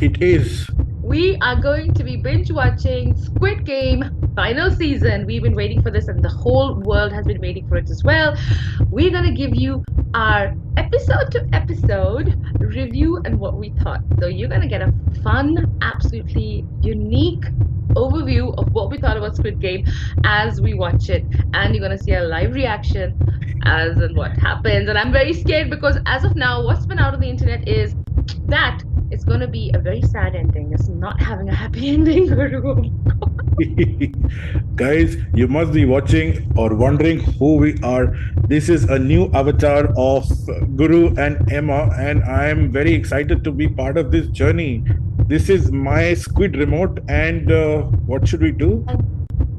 it is. We are going to be binge watching Squid Game final season. We've been waiting for this, and the whole world has been waiting for it as well. We're going to give you our episode to episode review and what we thought. So, you're going to get a fun, absolutely unique overview of what we thought about Squid Game as we watch it, and you're going to see a live reaction as and what happens. And I'm very scared because as of now, what's been out on the internet is that it's going to be a very sad ending. It's not having a happy ending. Guys, you must be watching or wondering who we are. This is a new avatar of Guru and Emma, and I am very excited to be part of this journey. This is my Squid remote, and what should we do?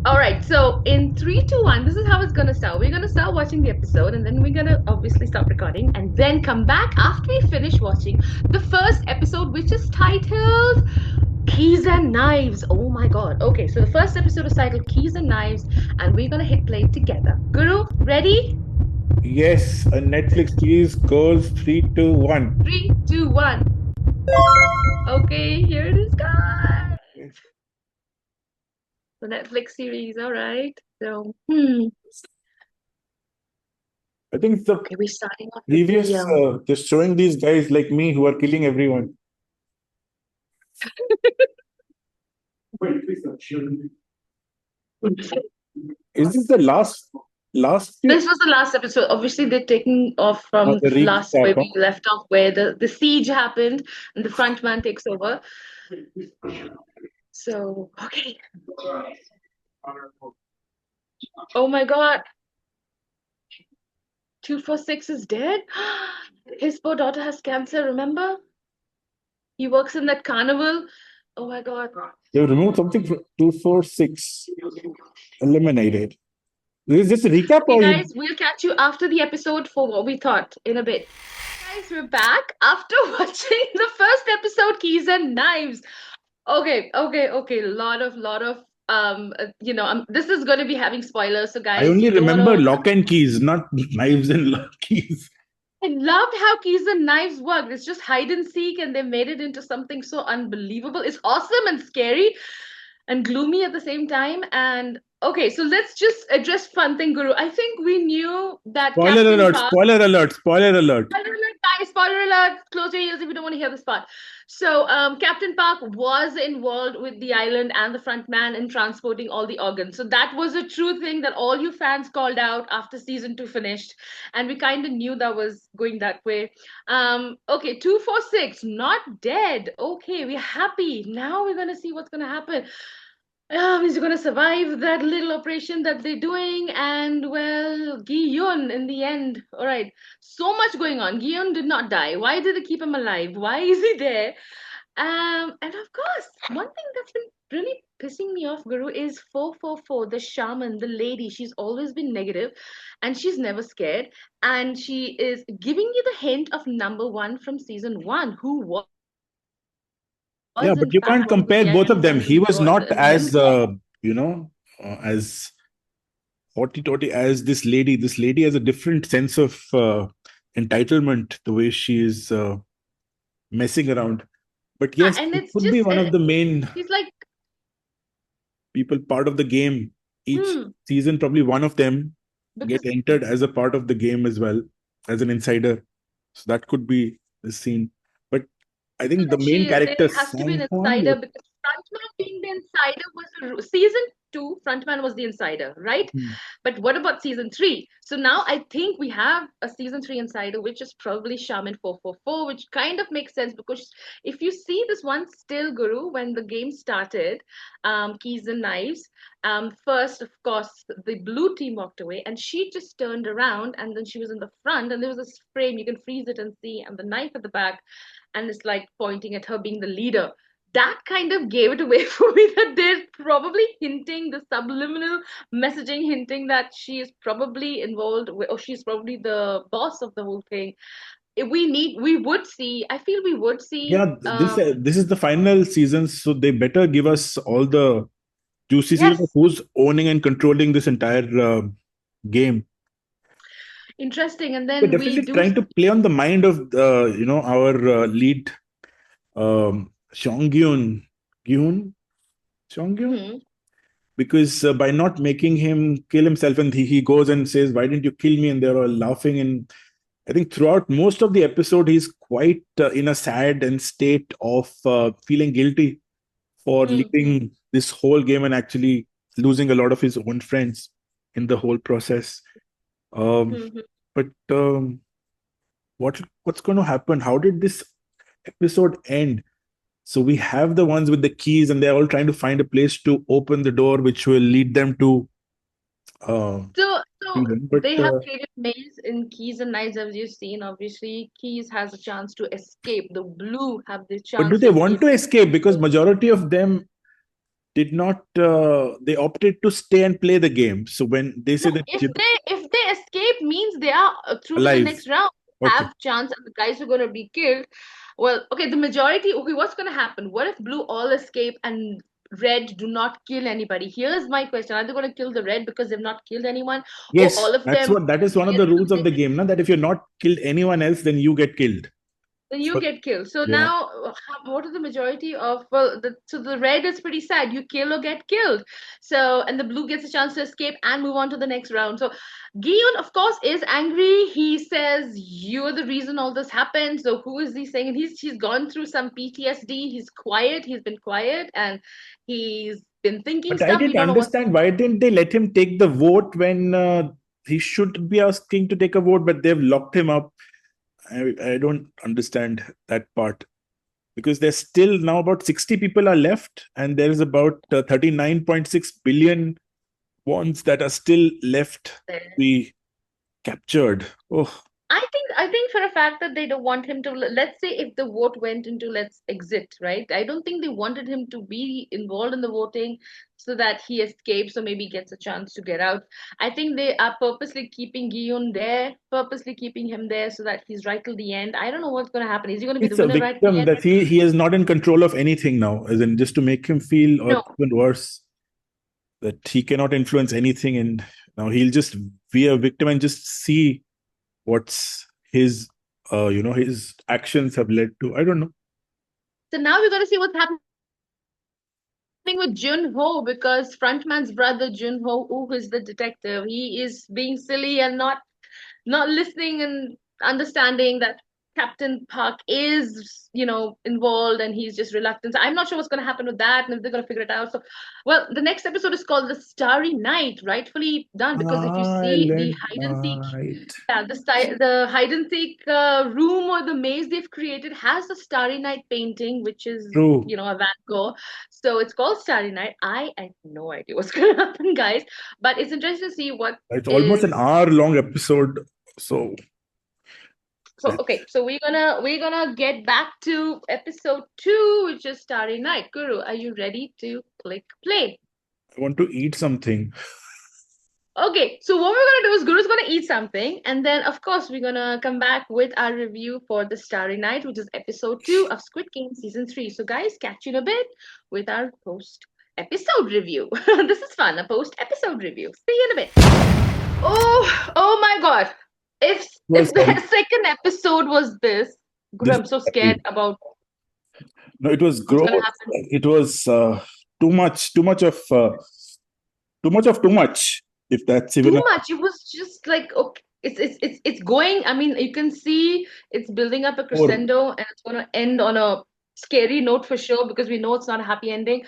All right, so in three, two, one, this is how it's gonna start. We're gonna start watching the episode, and then we're gonna obviously stop recording, and then come back after we finish watching the first episode, which is titled Keys and Knives. Oh my god. Okay, so the first episode is titled Keys and Knives, and we're gonna hit play together. Guru, ready? Yes, a Netflix series goes 3, 2, 1. Three, two, one. Okay, here it is, guys. The Netflix series, all right. So, I think it's the okay, we're starting off with previous, the just showing these guys like me who are killing everyone. Wait, please don't shoot me. Is this the last This was the last episode. Obviously, they're taking off from the last where recap? we left off, where the siege happened and the front man takes over. So, okay. Oh my God. 246 is dead? His poor daughter has cancer, remember? He works in that carnival. Oh my God. They removed something from 246. Eliminated. This is just a recap Okay, or you? guys, we'll catch you after the episode for what we thought in a bit. Guys, we're back after watching the first episode, Keys and Knives. Okay. Lot of this is going to be having spoilers, so I guys, only you don't want remember to. lock and keys, not knives and lock keys. I loved how Keys and Knives worked. It's just hide and seek, and they made it into something so unbelievable. It's awesome and scary and gloomy at the same time. And okay, so let's just address fun thing, Guru. I think we knew that Spoiler Captain alert, Park. spoiler alert, spoiler alert. Spoiler alert, guys! Spoiler alert! Close your ears if you don't want to hear this part. So, Captain Park was involved with the island and the front man in transporting all the organs. So that was a true thing that all you fans called out after season two finished, and we kind of knew that was going that way. Okay, 246 not dead. Okay, we're happy. Now we're gonna see what's gonna happen. He's gonna survive that little operation that they're doing, and well, Gi-yun in the end. All right, so much going on. Gi-yun did not die. Why did they keep him alive? Why is he there? And of course, one thing that's been really pissing me off, Guru, is 444, the shaman, the lady. She's always been negative, and she's never scared. And she is giving you the hint of number one from season one, who Yeah, was but in you fact can't one of the compare both of them. VIP He was not as, members. as haughty totty as this lady. This lady has a different sense of entitlement, the way she is messing around. But yes, And it it's could be just one of the main she's like, people part of the game. Each hmm, season, probably one of them get because entered as a part of the game as well, as an insider. So that could be the scene. But I think the that main there character, has to be an Sanghwan, insider because frontman being the insider was season two. Frontman was the insider, right? But what about season three? So now I think we have a season three insider, which is probably Shaman 444, which kind of makes sense because if you see this one still, Guru, when the game started, Keys and Knives, first, of course, the blue team walked away and she just turned around and then she was in the front and there was this frame, you can freeze it and see, and the knife at the back, and it's like pointing at her being the leader. That kind of gave it away for me that they're probably hinting the subliminal messaging, hinting that she is probably involved with, or she's probably the boss of the whole thing. If we would see, I feel we would see, yeah, this is the final season, so they better give us all the juicy secret of yes, who's owning and controlling this entire game. interesting. And They're then we definitely do trying to play on the mind of our lead. Chongyun, Gyun, Chongyun, Hmm. because by not making him kill himself, and he goes and says, "Why didn't you kill me?" And they're all laughing. And I think throughout most of the episode, he's quite in a sad and state of feeling guilty for Hmm. leading this whole game and actually losing a lot of his own friends in the whole process. Um, Hmm. but what's going to happen? How did this episode end? So we have the ones with the keys, and they're all trying to find a place to open the door, which will lead them to uh, So England. But they have created maze in Keys and Knives, as you've seen. Obviously, Keys has a chance to escape. The Blue have the do chance to they want escape. to escape? Because majority of them did not. They opted to stay and play the game. So when they say No, that if they escape means they are through to the alive, next round, okay. have chance, and the guys who are gonna be killed. Well, okay, the majority. Okay, what's gonna happen? What if Blue all escape and Red do not kill anybody? Here's my question: are they gonna kill the Red because they've not killed anyone, or Yes, all of that's them what that is one of get the into rules the of the maze? game. Now that if you're not killed anyone else, then you get killed. Then you So get killed. So yeah. now, what are the majority of? Well, so the red is pretty sad. You kill or get killed. So and the blue gets a chance to escape and move on to the next round. So Gion, of course, is angry. He says you are the reason all this happened. So who is he saying? And he's gone through some PTSD. He's quiet. He's been quiet and he's been thinking But I stuff. We didn't don't know what's. understand why didn't they let him take the vote when he should be asking to take a vote, but they've locked him up. I don't understand that part because there's still now about 60 people are left, and there is about 39.6 billion bonds that are still left to There. be captured. Oh, I think for a fact that they don't want him to, let's say if the vote went into let's exit, right? I don't think they wanted him to be involved in the voting so that he escapes or maybe gets a chance to get out. I think they are purposely keeping Guillaume there, purposely keeping him there so that he's right till the end. I don't know what's going to happen. Is he going to be the it's a winner right at the victim end? that he is not in control of anything now, as in just to make him feel or No. even worse that he cannot influence anything, and now he'll just be a victim and just see what's his his actions have led to. I don't know. So now we're going to see what's happening with Junho because frontman's brother Junho, who is the detective, he is being silly and not listening and understanding that Captain Park is, involved and he's just reluctant. So I'm not sure what's going to happen with that and if they're going to figure it out. So, well, the next episode is called The Starry Night, rightfully done, because if you see the Silent hide and seek, night. yeah, the hide and seek room or the maze they've created has a Starry Night painting, which is, True. a Van Gogh. So it's called Starry Night. I have no idea what's going to happen, guys, but it's interesting to see what It's almost an is. hour long episode. So So let's okay, so we're gonna get back to episode 2, which is Starry Night. Guru, are you ready to click play? I want to eat something. Okay, so what we're gonna do is Guru's gonna eat something, and then of course we're gonna come back with our review for the Starry Night, which is episode 2 of Squid Game season 3. So guys, catch you in a bit with our post episode review. This is fun, a post episode review. See you in a bit. Oh my God! If It if was the second episode was this, Guru, this I'm so scared about no, it was what's gonna gross. happen. It was too much of too much. If that's even Too a much. It was just like okay, it's going. I mean, you can see it's building up a more. crescendo, and it's gonna end on a scary note for sure because we know it's not a happy ending.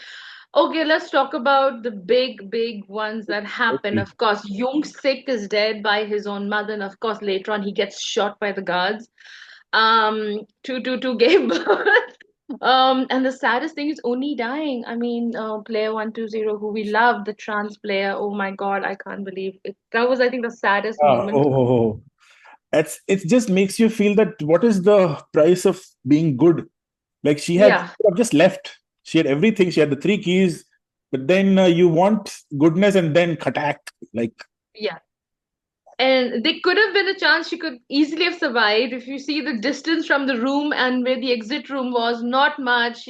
Okay, let's talk about the big ones that happen. Okay. Of course, Jung Sik is dead by his own mother, and of course, later on, he gets shot by the guards. To gave birth. And the saddest thing is Oni dying. I mean, player 120 who we love, the trans player. Oh my God, I can't believe it. That was, I think, the saddest moment. Oh, it's it just makes you feel that what is the price of being good? Like she Yeah, could have just left. She had everything. She had the three keys, but then you want goodness and then attack. Like yeah. And there could have been a chance she could easily have survived. If you see the distance from the room and where the exit room was, not much.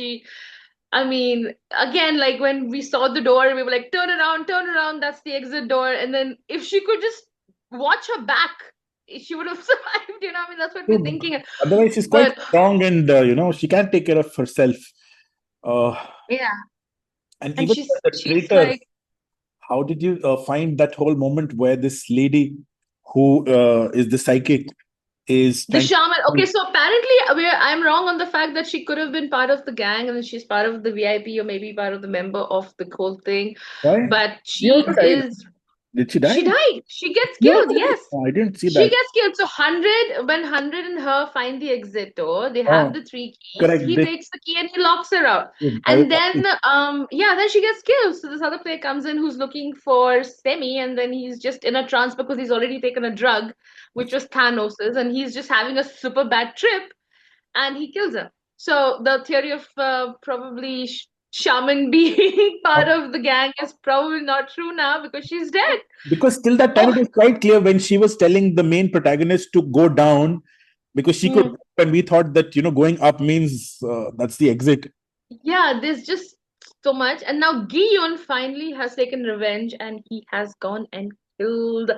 I mean, again, like when we saw the door, we were like, turn around, that's the exit door. And then if she could just watch her back, she would have survived, I mean, that's what we're thinking. otherwise, she's quite But strong and she can take care of herself. Uh, Yeah. and And even the she's traitor, like how did you find that whole moment where this lady who is the psychic is the trying shaman. Okay, to... so apparently I'm wrong on the fact that she could have been part of the gang and then she's part of the VIP or maybe part of the member of the whole thing. Why? But She also she died. is Did she she die? died. She gets She killed, also died. yes. Oh, I didn't see She that. gets killed. So 100, when 100 and her find the exit door, they have Oh, the three keys. correct. He takes the key and he locks her out. I was And then yeah, then she gets killed. So this other player comes in who's looking for Semi, and then he's just in a trance because he's already taken a drug, which was Thanos's, and he's just having a super bad trip and he kills her. So the theory of probably shaman being part of the gang is probably not true now because she's dead. because till that time Oh, it was quite clear when she was telling the main protagonist to go down because she could, hmm. and we thought that going up means that's the exit. Yeah, there's just so much. And now Giyun finally has taken revenge and he has gone and killed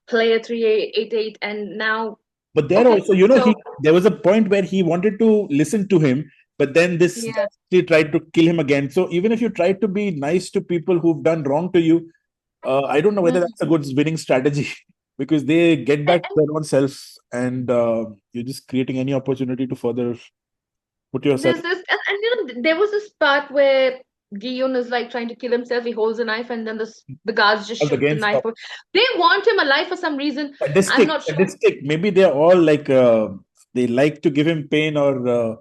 player 388. And now, But there okay, also, he so there was a point where he wanted to listen to him, but then this yeah. guy tried to kill him again. So even if you try to be nice to people who've done wrong to you, I don't know whether Mhm. that's a good winning strategy because they get back to And their own self, and you're just creating any opportunity to further put yourself there's this, there was this part where Giyun is like trying to kill himself. He holds a knife, and then the guards just shoot the against knife. They want him alive for some reason. I'm sadistic. not sure. Sadistic. Maybe they're all like they like to give him pain, or I don't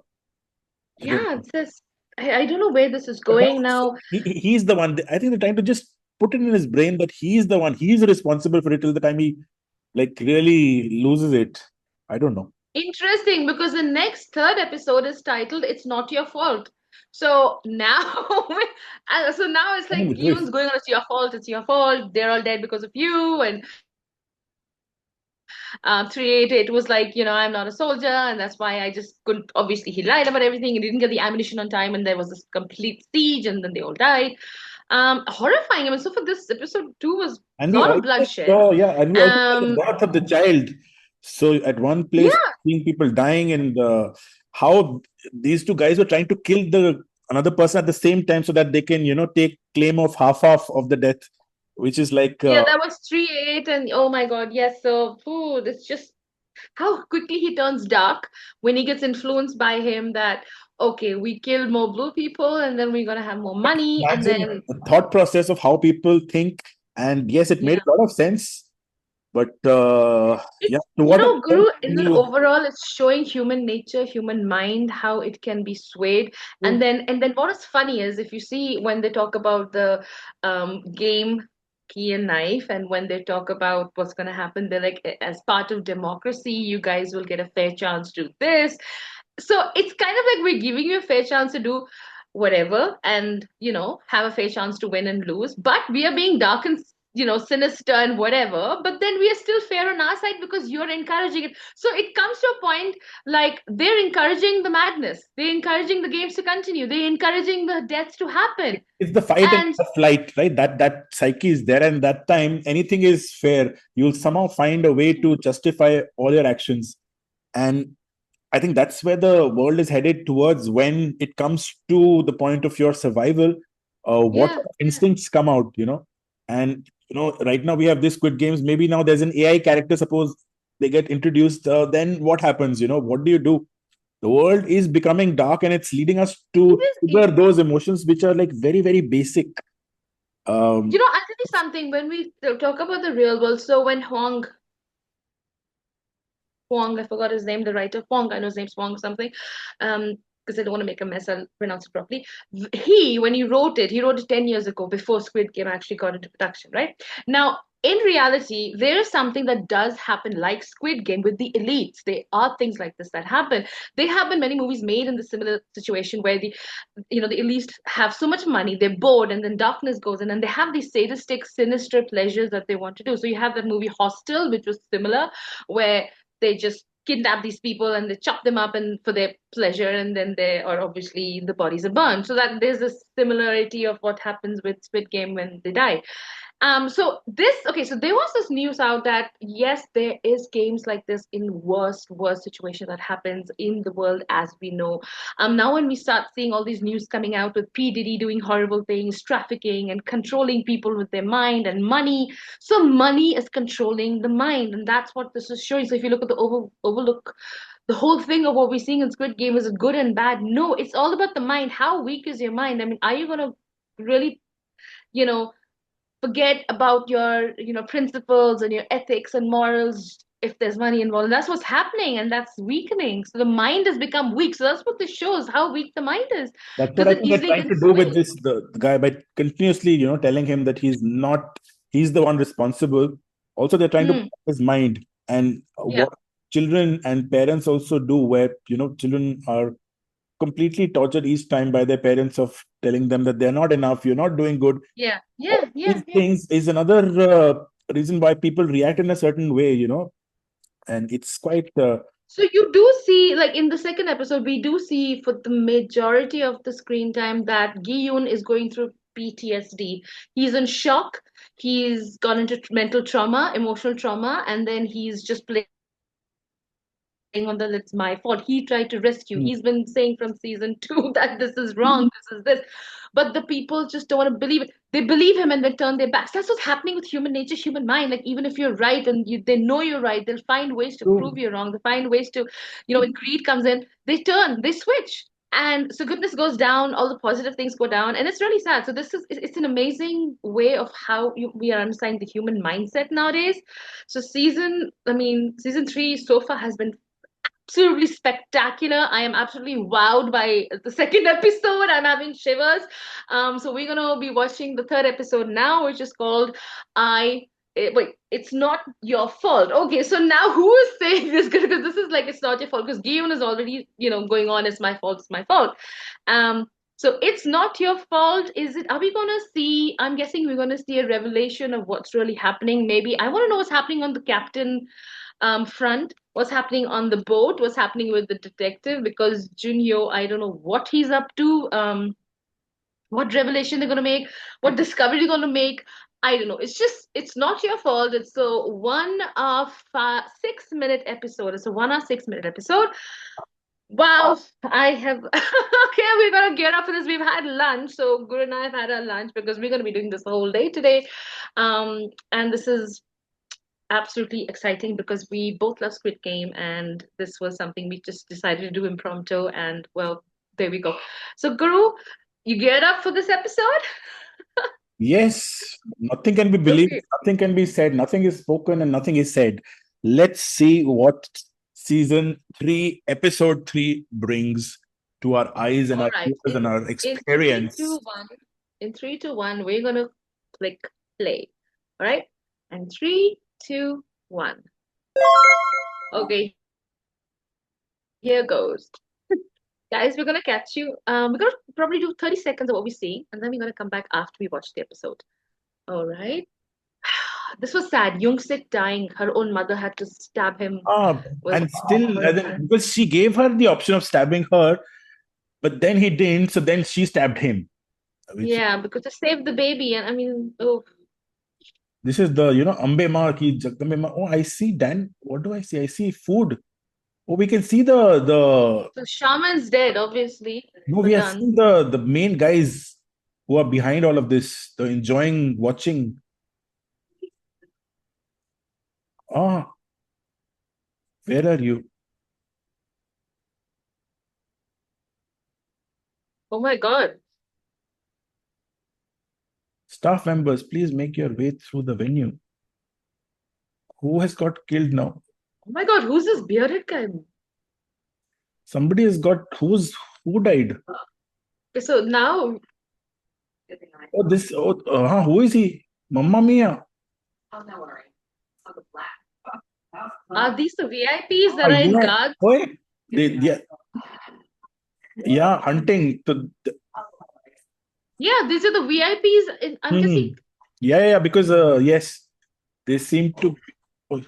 Yeah, know. it's this. I don't know where this is But going now. he's the one. I think they're trying to just put it in his brain that he's the one. He's responsible for it till the time he like really loses it. I don't know. Interesting, because the next third episode is titled "It's Not Your Fault." So now, so now it's I mean, like the twist. Giyun's going on, it's your fault, it's your fault. They're all dead because of you. And 388 was like, I'm not a soldier, and that's why I just couldn't. Obviously, he lied about everything. He didn't get the ammunition on time, and there was this complete siege, and then they all died. Horrifying. I mean, so for this episode two was And a we lot of also bloodshed. saw, yeah, and we also saw the Um, birth of the child. So at one place, yeah, seeing people dying, and how these two guys were trying to kill the another person at the same time so that they can, take claim of half of the death, which is like, yeah, that was 388, and oh my God, yes. So, food. It's just how quickly he turns dark when he gets influenced by him. That okay, we kill more blue people, and then we're gonna have more money, and imagine then the thought process of how people think. And yes, it made yeah. a lot of sense. But yeah, It's, to what extent Guru, can in the you? overall, it's showing human nature, human mind, how it can be swayed. And then what is funny is if you see when they talk about the game key and knife, and when they talk about what's going to happen, they're like, as part of democracy, you guys will get a fair chance to do this. So it's kind of like we're giving you a fair chance to do whatever and have a fair chance to win and lose, but we are being dark and sinister and whatever, but then we are still fair on our side because you're encouraging it. So it comes to a point like they're encouraging the madness, they're encouraging the games to continue, they're encouraging the deaths to happen. It's the fight and And the flight, right? That psyche is there, and that time anything is fair. You'll somehow find a way to justify all your actions, and I think that's where the world is headed towards when it comes to the point of your survival. What yeah, instincts come out, and right now we have this Squid Games. Maybe now there's an AI character. Suppose they get introduced, then what happens? What do you do? The world is becoming dark, and it's leading us to seriously. trigger those emotions which are like very, very basic. I'll tell you something. When we talk about the real world, so when Huang, I forgot his name, the writer Huang, I know his name's Huang something, because I don't want to make a mess, I'll pronounce it properly. When he wrote it 10 years ago before Squid Game actually got into production, right? Now, in reality, there is something that does happen like Squid Game with the elites. There are things like this that happen. There have been many movies made in the similar situation where the elites have so much money, they're bored, and then darkness goes in, and they have these sadistic, sinister pleasures that they want to do. So you have that movie Hostel, which was similar, where they just kidnap these people and they chop them up and for their pleasure, and then they are obviously the bodies are burned. So that there's a similarity of what happens with Squid Game when they die. So this, okay, so there was this news out that yes, there is games like this in worst situation that happens in the world as we know. Now when we start seeing all these news coming out with P. Diddy doing horrible things, trafficking and controlling people with their mind and money. So money is controlling the mind, and that's what this is showing. So if you look at the overlook, the whole thing of what we're seeing in Squid Game is good and bad. No, it's all about the mind. How weak is your mind? I mean, are you gonna really, you know, forget about your principles and your ethics and morals if there's money involved? And that's what's happening, and that's weakening. So the mind has become weak. So that's what this shows, how weak the mind is, That's what because I it think they're easily trying gets to do with swayed. this the guy by continuously, telling him that he's the one responsible. Also, they're trying to Hmm. put his mind and Yeah. what children and parents also do, where children are completely tortured each time by their parents of telling them that they're not enough, you're not doing good. Yeah. Yeah. All Yeah. these Yeah. things is another reason why people react in a certain way, and it's quite. So you do see, like in the second episode, we do see for the majority of the screen time that Gi-yoon is going through PTSD. He's in shock. He's gone into mental trauma, emotional trauma, and then he's just playing on that it's my fault. He tried to rescue. He's been saying from season 2 that this is wrong, this is this. But the people just don't want to believe it. They believe him and then turn their backs. That's what's happening with human nature, human mind. Like even if you're right and they know you're right, they'll find ways to prove you wrong. They find ways to, when greed comes in, they turn, they switch. And so goodness goes down, all the positive things go down, and it's really sad. So this is it's an amazing way of how we are understanding the human mindset nowadays. So season 3 so far has been absolutely spectacular. I am absolutely wowed by the second episode. I'm having shivers. So we're gonna be watching the third episode now, which is called I. Wait, it's not your fault. Okay, so now who is saying this? Because this is like it's not your fault. Because Gion is already, going on. It's my fault. It's my fault. Um. So it's not your fault, is it? Are we gonna see? I'm guessing we're gonna see a revelation of what's really happening. Maybe I want to know what's happening on the captain front, what's happening on the boat, what's happening with the detective, because Junyo, I don't know what he's up to, what revelation they're gonna make, what discovery they're gonna make. I don't know. It's just, it's not your fault. It's a 1 hour 6 minute episode. It's a 1 hour 6 minute episode. Wow, I have okay, we're gonna gear up for this. We've had lunch, so Guru and I have had our lunch because we're gonna be doing this the whole day today. And this is absolutely exciting because we both love Squid Game, and this was something we just decided to do impromptu, and well, there we go. So, Guru, you geared up for this episode? Yes, nothing can be believed, Okay. nothing can be said, nothing is spoken, and nothing is said. Let's see what season 3, episode 3 brings to our eyes and All our right. ears and our In three, experience. two, one. In 3, 2, 1, we're gonna click play. All right. And 3, 2, 1. Okay, here goes. Guys, we're gonna catch you. We're gonna probably do 30 seconds of what we see, and then we're gonna come back after we watch the episode. All right. This was sad. Young-sik dying. Her own mother had to stab him with And still, her. as in, because she gave her the option of stabbing her, but then he didn't, so then she stabbed him. Which Yeah, because to save the baby, and I mean, oh, this is the Ambe Ma ki Jagdambe Ma. Oh, I see. Dan, what do I see? I see food. Oh, we can see the so shaman's dead, obviously. no, The we are done. seeing the main guys who are behind all of this, the enjoying watching. Ah, where are you? Oh my God. Staff members, please make your way through the venue. Who has got killed now? Oh my God, who's this bearded guy? Somebody has got who died? Okay, so now, Oh, this. Oh, who is he? Mamma mia! are these the VIPs Ah, that are in yeah. guards? Oh, yeah, yeah, hunting. Yeah, these are the VIPs. I'm guessing. Hmm. Yeah, because yes, they seem to. Oh,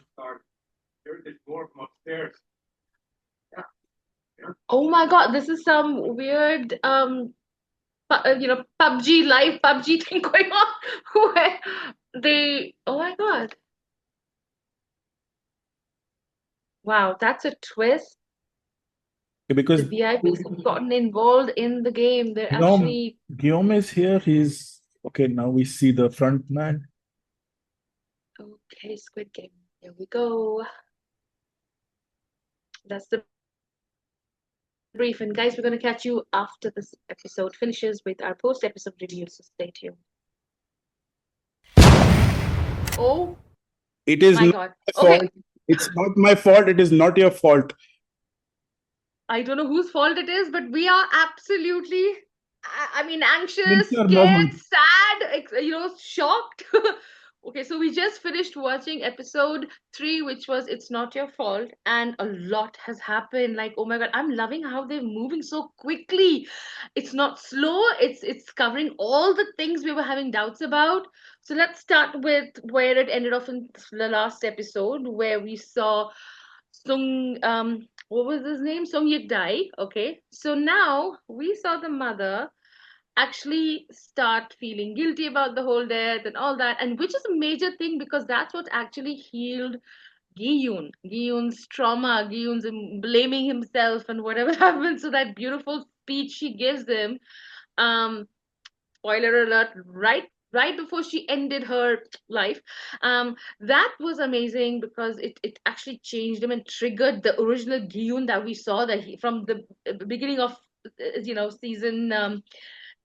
Oh my God, this is some weird PUBG live PUBG thing going on. Where? They, oh my God. Wow, that's a twist. The because VIPs have gotten involved in the game. They're Guillaume, actually, Guillaume is here. He's okay. Now we see the front man. okay, Squid Game. Here we go. That's the brief. And guys, we're going to catch you after this episode finishes with our post episode review. So stay tuned. Oh It my is not God. my Okay, fault. It's not my fault. It is not your fault. I don't know whose fault it is, but we are absolutely, I mean, anxious, Winter scared, moment. sad, shocked. Okay, so we just finished watching episode three, which was It's Not Your Fault, and a lot has happened. Like, oh my God, I'm loving how they're moving so quickly. It's not slow, it's covering all the things we were having doubts about. So let's start with where it ended off in the last episode, where we saw Sung what was his name? Sung Yik Dai. Okay. So now we saw the mother actually start feeling guilty about the whole death and all that, and which is a major thing because that's what actually healed Giyun. Giyun's trauma, Giyun's blaming himself and whatever happened. So that beautiful speech she gives him, um, spoiler alert, right before she ended her life, that was amazing because it actually changed him and triggered the original Giyun that we saw that he from the beginning of season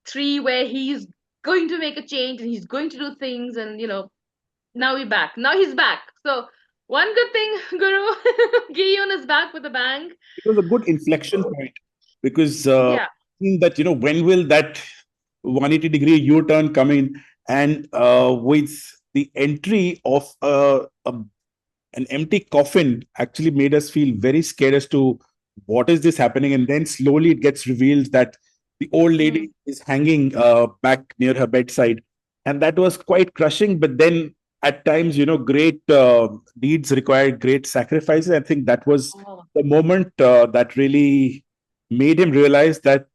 three, where he's going to make a change and he's going to do things, and now he's back. So one good thing, Guru, Giyun is back with a bang. It was a good inflection point because Yeah. that when will that 180-degree U-turn come in, and with the entry of an empty coffin actually made us feel very scared as to what is this happening, and then slowly it gets revealed that the old lady Mm, is hanging back near her bedside, and that was quite crushing. But then at times, great deeds required great sacrifices. I think that was oh, the moment that really made him realize that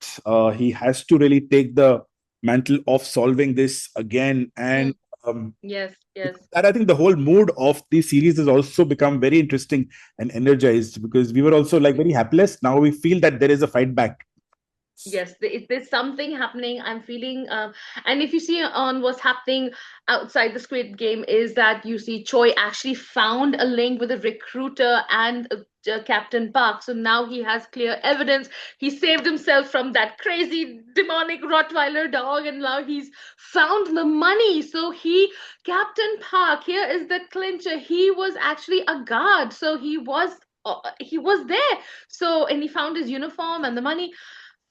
he has to really take the mantle of solving this again. And mm, um, yes, yes. that I think the whole mood of the series has also become very interesting and energized, because we were also like very helpless. Now we feel that there is a fight back. Yes, there's something happening. I'm feeling, and if you see on what's happening outside the Squid Game, is that you see Choi actually found a link with a recruiter and Captain Park. So now he has clear evidence. He saved himself from that crazy demonic Rottweiler dog, and now he's found the money. So Captain Park, here is the clincher. He was actually a guard, so he was there. So and he found his uniform and the money.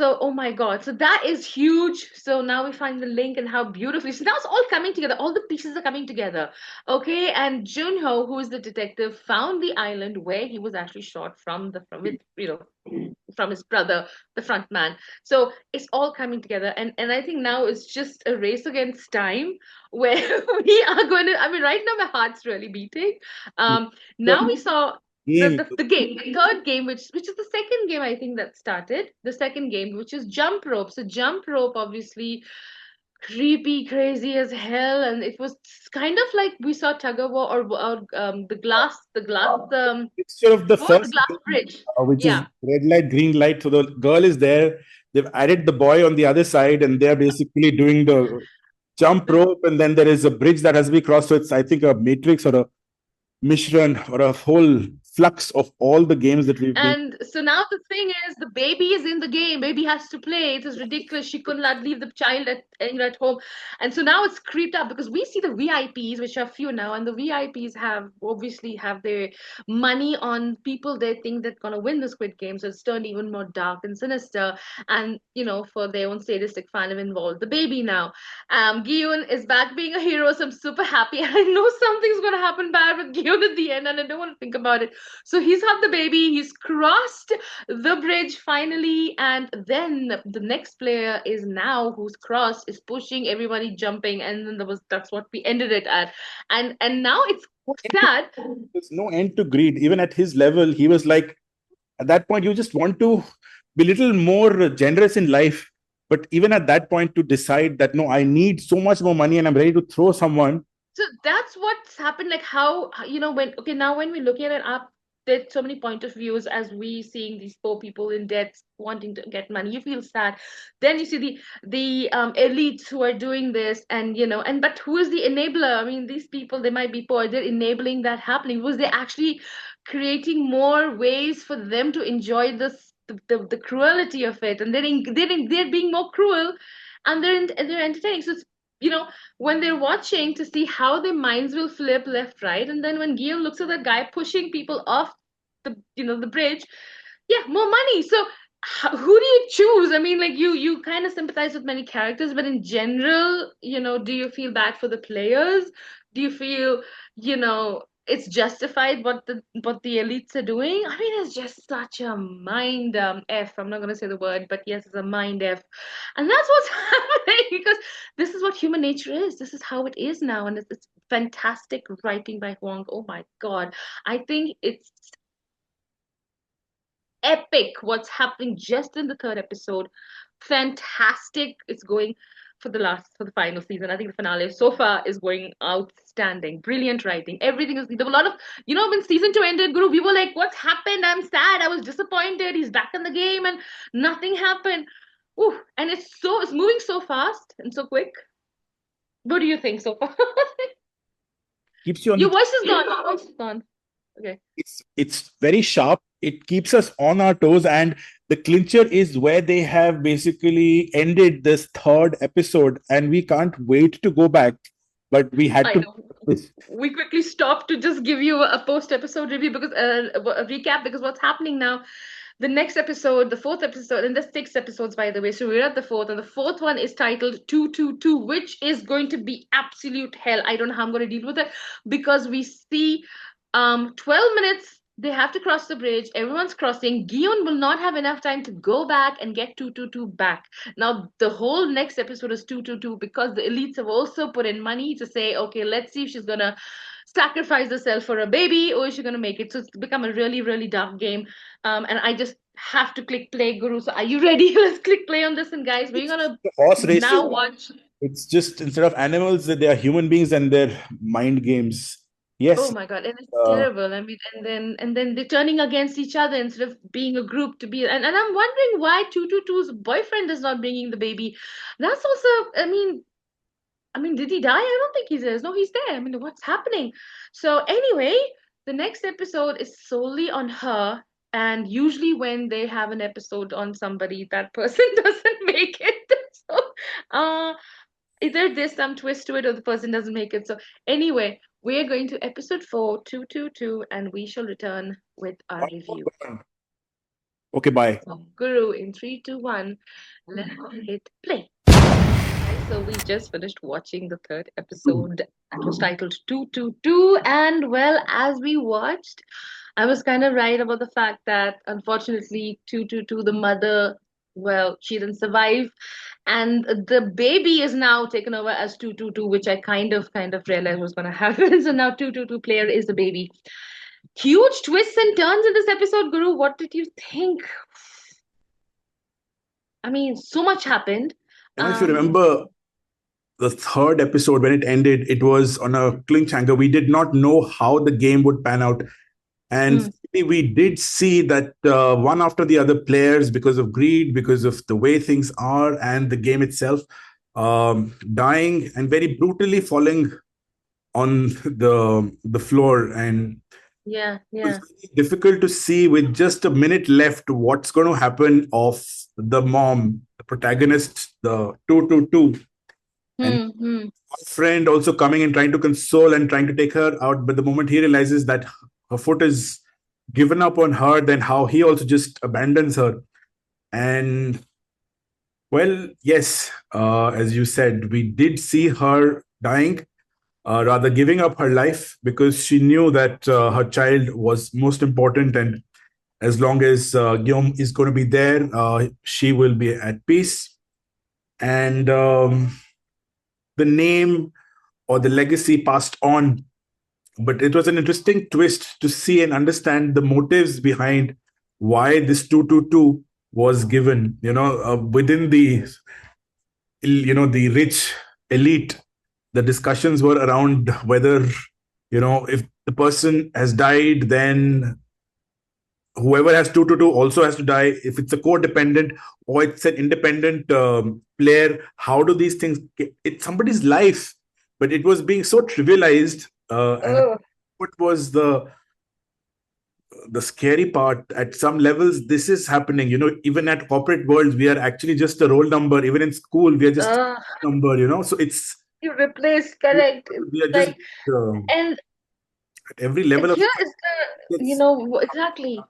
So, oh my God. So that is huge. So now we find the link and how beautifully. So now it's all coming together. All the pieces are coming together. Okay. And Junho, who is the detective, found the island where he was actually shot from his brother, the front man. So it's all coming together. And I think now it's just a race against time where we are going to, I mean, right now my heart's really beating. Now we saw the, Game. the the game, the third game, which is the second game I think that started. The second game, which is jump rope. So jump rope, obviously creepy, crazy as hell, and it was kind of like we saw tug of war or the glass Mixture of the what was the first glass game, bridge? which is Yeah, red light, green light. So the girl is there. They've added the boy on the other side, and they're basically doing the jump the rope. And then there is a bridge that has to be crossed. So it's, I think, a matrix or a Mishran or a whole flux of all the games that we've been. And so now the thing is, the baby is in the game. Baby has to play. It is ridiculous. She couldn't let leave the child at home, and so now it's creeped up because we see the VIPs, which are few now, and the VIPs have obviously have their money on people they think they're gonna win the Squid Game. So it's turned even more dark and sinister, and for their own sadistic fan have involved the baby now. Giyun is back being a hero, so I'm super happy. And I know something's gonna happen bad with Giyun at the end, and I don't want to think about it. So he's had the baby, he's crossed the bridge finally, and then the next player is now who's crossed is pushing everybody jumping, and then that's what we ended it at. And now it's sad. There's no end to greed. Even at his level, he was like, at that point, you just want to be a little more generous in life. But even at that point, to decide that, no, I need so much more money and I'm ready to throw someone. So that's what's happened. Like how, when okay, now when we look at it up, there's so many point of views as we seeing these poor people in debt wanting to get money. You feel sad. Then you see the elites who are doing this, and but who is the enabler? I mean, these people, they might be poor, they're enabling that happening. Was they actually creating more ways for them to enjoy this the cruelty of it, and they're being more cruel, and they're entertaining. So it's, when they're watching to see how their minds will flip left, right, and then when Guillaume looks at that guy pushing people off the bridge, yeah, more money. So who do you choose? I mean, like you kind of sympathize with many characters, but in general, do you feel bad for the players? Do you feel, it's justified what the elites are doing? I mean, it's just such a mind f. I'm not gonna say the word, but yes, it's a mind f, and that's what's happening because this is what human nature is. This is how it is now, and it's fantastic writing by Huang. Oh my God, I think it's epic what's happening just in the third episode. Fantastic. It's going for the final season. I think the finale so far is going outstanding. Brilliant writing. Everything is, there were a lot of, when season two ended, Guru, we were like, what's happened? I'm sad. I was disappointed. He's back in the game and nothing happened. Ooh, and it's moving so fast and so quick. What do you think so far? Keeps you on Your the voice is gone. Your voice is gone. Okay. it's very sharp. It keeps us on our toes, and the clincher is where they have basically ended this third episode, and we can't wait to go back. But we had I to. know. We quickly stopped to just give you a post episode review because a recap, because what's happening now, the next episode, the fourth episode, and there's 6 episodes, by the way, so we're at the fourth, and the fourth one is titled 222, which is going to be absolute hell. I don't know how I'm going to deal with it, because we see 12 minutes they have to cross the bridge, everyone's crossing. Guion will not have enough time to go back and get 222 back. Now the whole next episode is 222 because the elites have also put in money to say, okay, let's see if she's gonna sacrifice herself for a baby or is she gonna make it. So it's become a really, really dark game. And I just have to click play, Guru. So are you ready? Let's click play on this, and guys, we're It's gonna the horse races. now watch. It's just instead of animals, they are human beings and their mind games. Oh Yes. my God, and it's Uh, terrible. I mean, and then they're turning against each other instead of being a group to be. And I'm wondering why 222's boyfriend is not bringing the baby. That's also, I mean, did he die? I don't think he's there. No, he's there. I mean, what's happening? So anyway, the next episode is solely on her. And usually when they have an episode on somebody, that person doesn't make it. So, uh, either there's some twist to it or the person doesn't make it. So anyway, we're going to episode 4, 222, and we shall return with our review. okay, bye. So, Guru, in 3, 2, 1, let's hit play. So we just finished watching the third episode that was titled 222, and well, as we watched, I was kind of right about the fact that unfortunately 222, the mother, well, she didn't survive, and the baby is now taken over as 222, which I kind of realized was going to happen. So now 222 player is the baby. Huge twists and turns in this episode, Guru. What did you think? I mean, so much happened. If you Um, remember the third episode when it ended, it was on a clinch hanger. We did not know how the game would pan out. And mm, we did see that one after the other players, because of greed, because of the way things are and the game itself, dying and very brutally falling on the floor. And yeah, it was yeah. really difficult to see with just a minute left what's going to happen of the mom, the protagonist, the 222. And Hmm, hmm. my friend also coming and trying to console and trying to take her out. But the moment he realizes that her foot is given up on her, then how he also just abandons her. And well, yes, as you said, we did see her dying, rather giving up her life because she knew that her child was most important. And as long as Guillaume is going to be there, she will be at peace. And the name or the legacy passed on. But it was an interesting twist to see and understand the motives behind why this 222 was given, within the rich elite. the discussions were around whether, if the person has died, then whoever has 2 to 2 also has to die. If it's a codependent or it's an independent player, how do these things it's somebody's life, but it was being so trivialized, and Oh, what was the scary part. At some levels this is happening, even at corporate worlds we are actually just a roll number. Even in school we are just uh, a number, so it's you replace, correct. It's we are just like, uh, and at every level of here is the, it's exactly.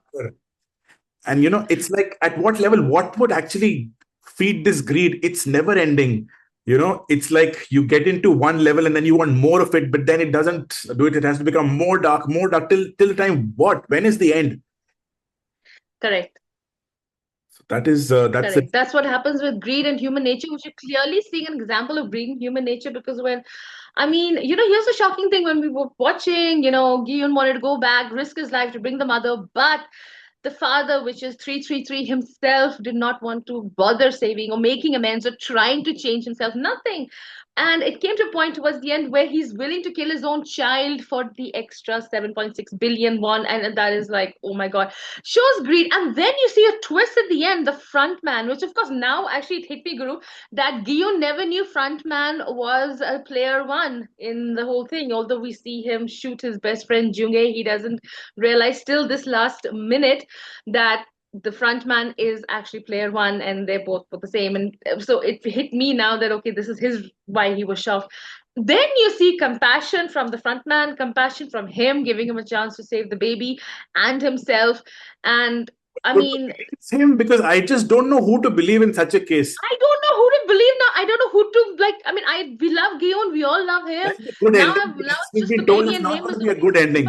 and it's like, at what level, what would actually feed this greed? It's never ending. It's like you get into one level and then you want more of it, but then it doesn't do it. It has to become more dark, till the time, what, when is the end? Correct. So that's it. Correct. That's what happens with greed and human nature, which you're clearly seeing an example of greed and human nature. Because when, I mean, here's the shocking thing: when we were watching, Guillaume wanted to go back, risk his life to bring the mother, but the father, which is 333 himself, did not want to bother saving or making amends or trying to change himself. Nothing. And it came to a point towards the end where he's willing to kill his own child for the extra 7.6 billion won. And that is like, oh my God, shows greed. And then you see a twist at the end, the front man, which of course now actually it hit me, Guru, that Guillaume never knew front man was a player one in the whole thing. Although we see him shoot his best friend Junge, he doesn't realize till this last minute that the front man is actually player one and they're both the same. And so it hit me now that okay, this is his why he was shoved. Then you see compassion from the front man, compassion from him, giving him a chance to save the baby and himself. And I Could mean, it's him, because I just don't know who to believe in such a case. I don't know who to believe now. I don't know who to like. I mean, we love Gion, we all love him. That's a good Now ending, but now as it's we've just the been told, baby it's and not him going is to be a looking good ending.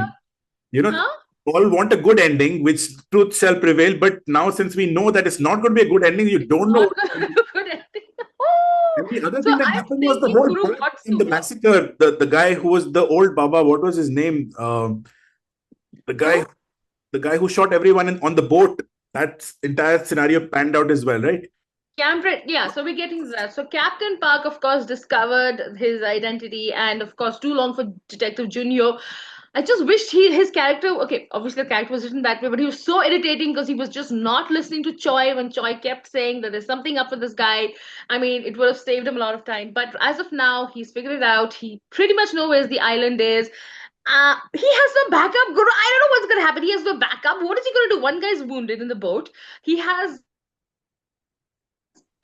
You know, huh? all want a good ending, which truth shall prevail. But now, since we know that it's not going to be a good ending, you It's don't know not what going to to believe. be a good ending. Oh, And the other so thing that I'm happened was the thinking, whole Guru, bird what's in the the what? massacre. The guy who was the old Baba, what was his name? The guy Who? the guy who shot everyone on the boat. That entire scenario panned out as well, right? Cameron, yeah, so we're getting to that. So Captain Park, of course, discovered his identity, and of course, too long for Detective Junior. I just wished his character, okay, obviously the character was written that way, but he was so irritating because he was just not listening to Choi when Choi kept saying that there's something up with this guy. I mean, it would have saved him a lot of time. But as of now, he's figured it out. He pretty much knows where the island is. He has no backup. Guru, I don't know what's gonna happen. He has no backup. What is he gonna do? One guy's wounded in the boat. He has,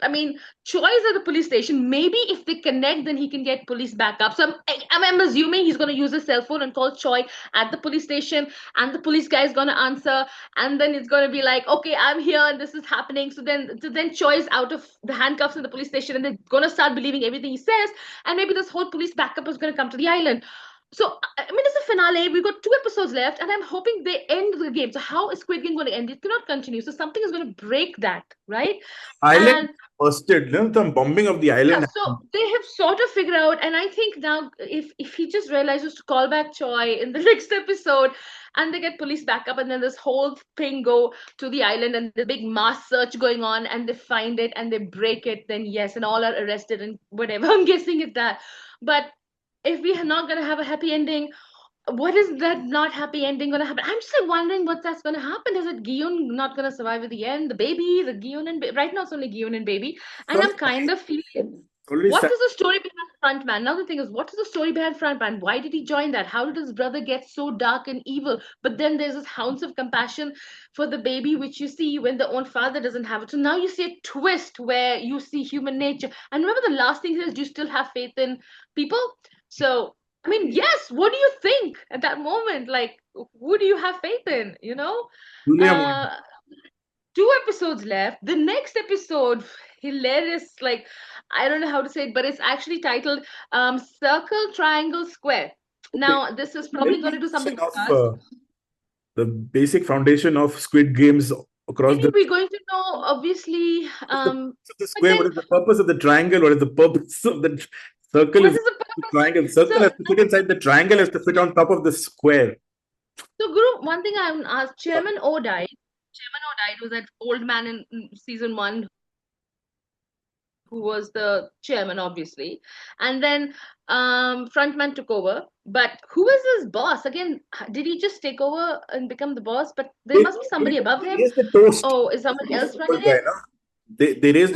I mean, Choi is at the police station. Maybe if they connect, then he can get police backup. So I'm assuming he's going to use his cell phone and call Choi at the police station, and the police guy is going to answer, and then it's going to be like, okay, I'm here, and this is happening. So then Choi is out of the handcuffs in the police station, and they're going to start believing everything he says, and maybe this whole police backup is going to come to the island. So I mean, it's a finale. We've got 2 episodes left, and I'm hoping they end the game. So how is Squid Game going to end? It cannot continue. So something is going to break that, right? Island And bursted. Some bombing of the yeah, island so happened. they have sort of figured out, and I think now if he just realizes to call back Choi in the next episode, and they get police backup, and then this whole thing go to the island, and the big mass search going on, and they find it and they break it, then yes, and all are arrested and whatever. I'm guessing it that, but if we are not gonna have a happy ending, what is that not happy ending gonna happen? I'm just like wondering what that's gonna happen. Is it Gion not gonna survive at the end? The baby, the Gion and right now it's only Gion and baby, and Sorry, I'm kind of feeling. already What sad. is the story behind Frontman? Now the thing is, what is the story behind Frontman? Why did he join that? How did his brother get so dark and evil? But then there's this ounce of compassion for the baby, which you see when the own father doesn't have it. So now you see a twist where you see human nature. And remember the last thing is, do you still have faith in people? So I mean, yes, what do you think at that moment? Like, who do you have faith in? Julia Moore. Uh, 2 episodes left. The next episode, hilarious, like, I don't know how to say it, but it's actually titled Circle, Triangle, Square. Okay. Now, this is Tell probably me going to do the something foundation with us. the basic foundation of Squid Games across Maybe the. we're going to know, obviously, What's the purpose of the but square? then What is the purpose of the triangle? What is the purpose of the circle? what Is is the the purpose? triangle? So, Circle has to fit inside the triangle, has to fit on top of the square. so Guru, one thing I haven't asked, Chairman O died. Chairman O died was that old man in season one who was the chairman, obviously, and then frontman took over. But who is his boss again? Did he just take over and become the boss? But there They, must be somebody above they him. raised the toast. Oh, is someone else Old running guy, it? no? They raised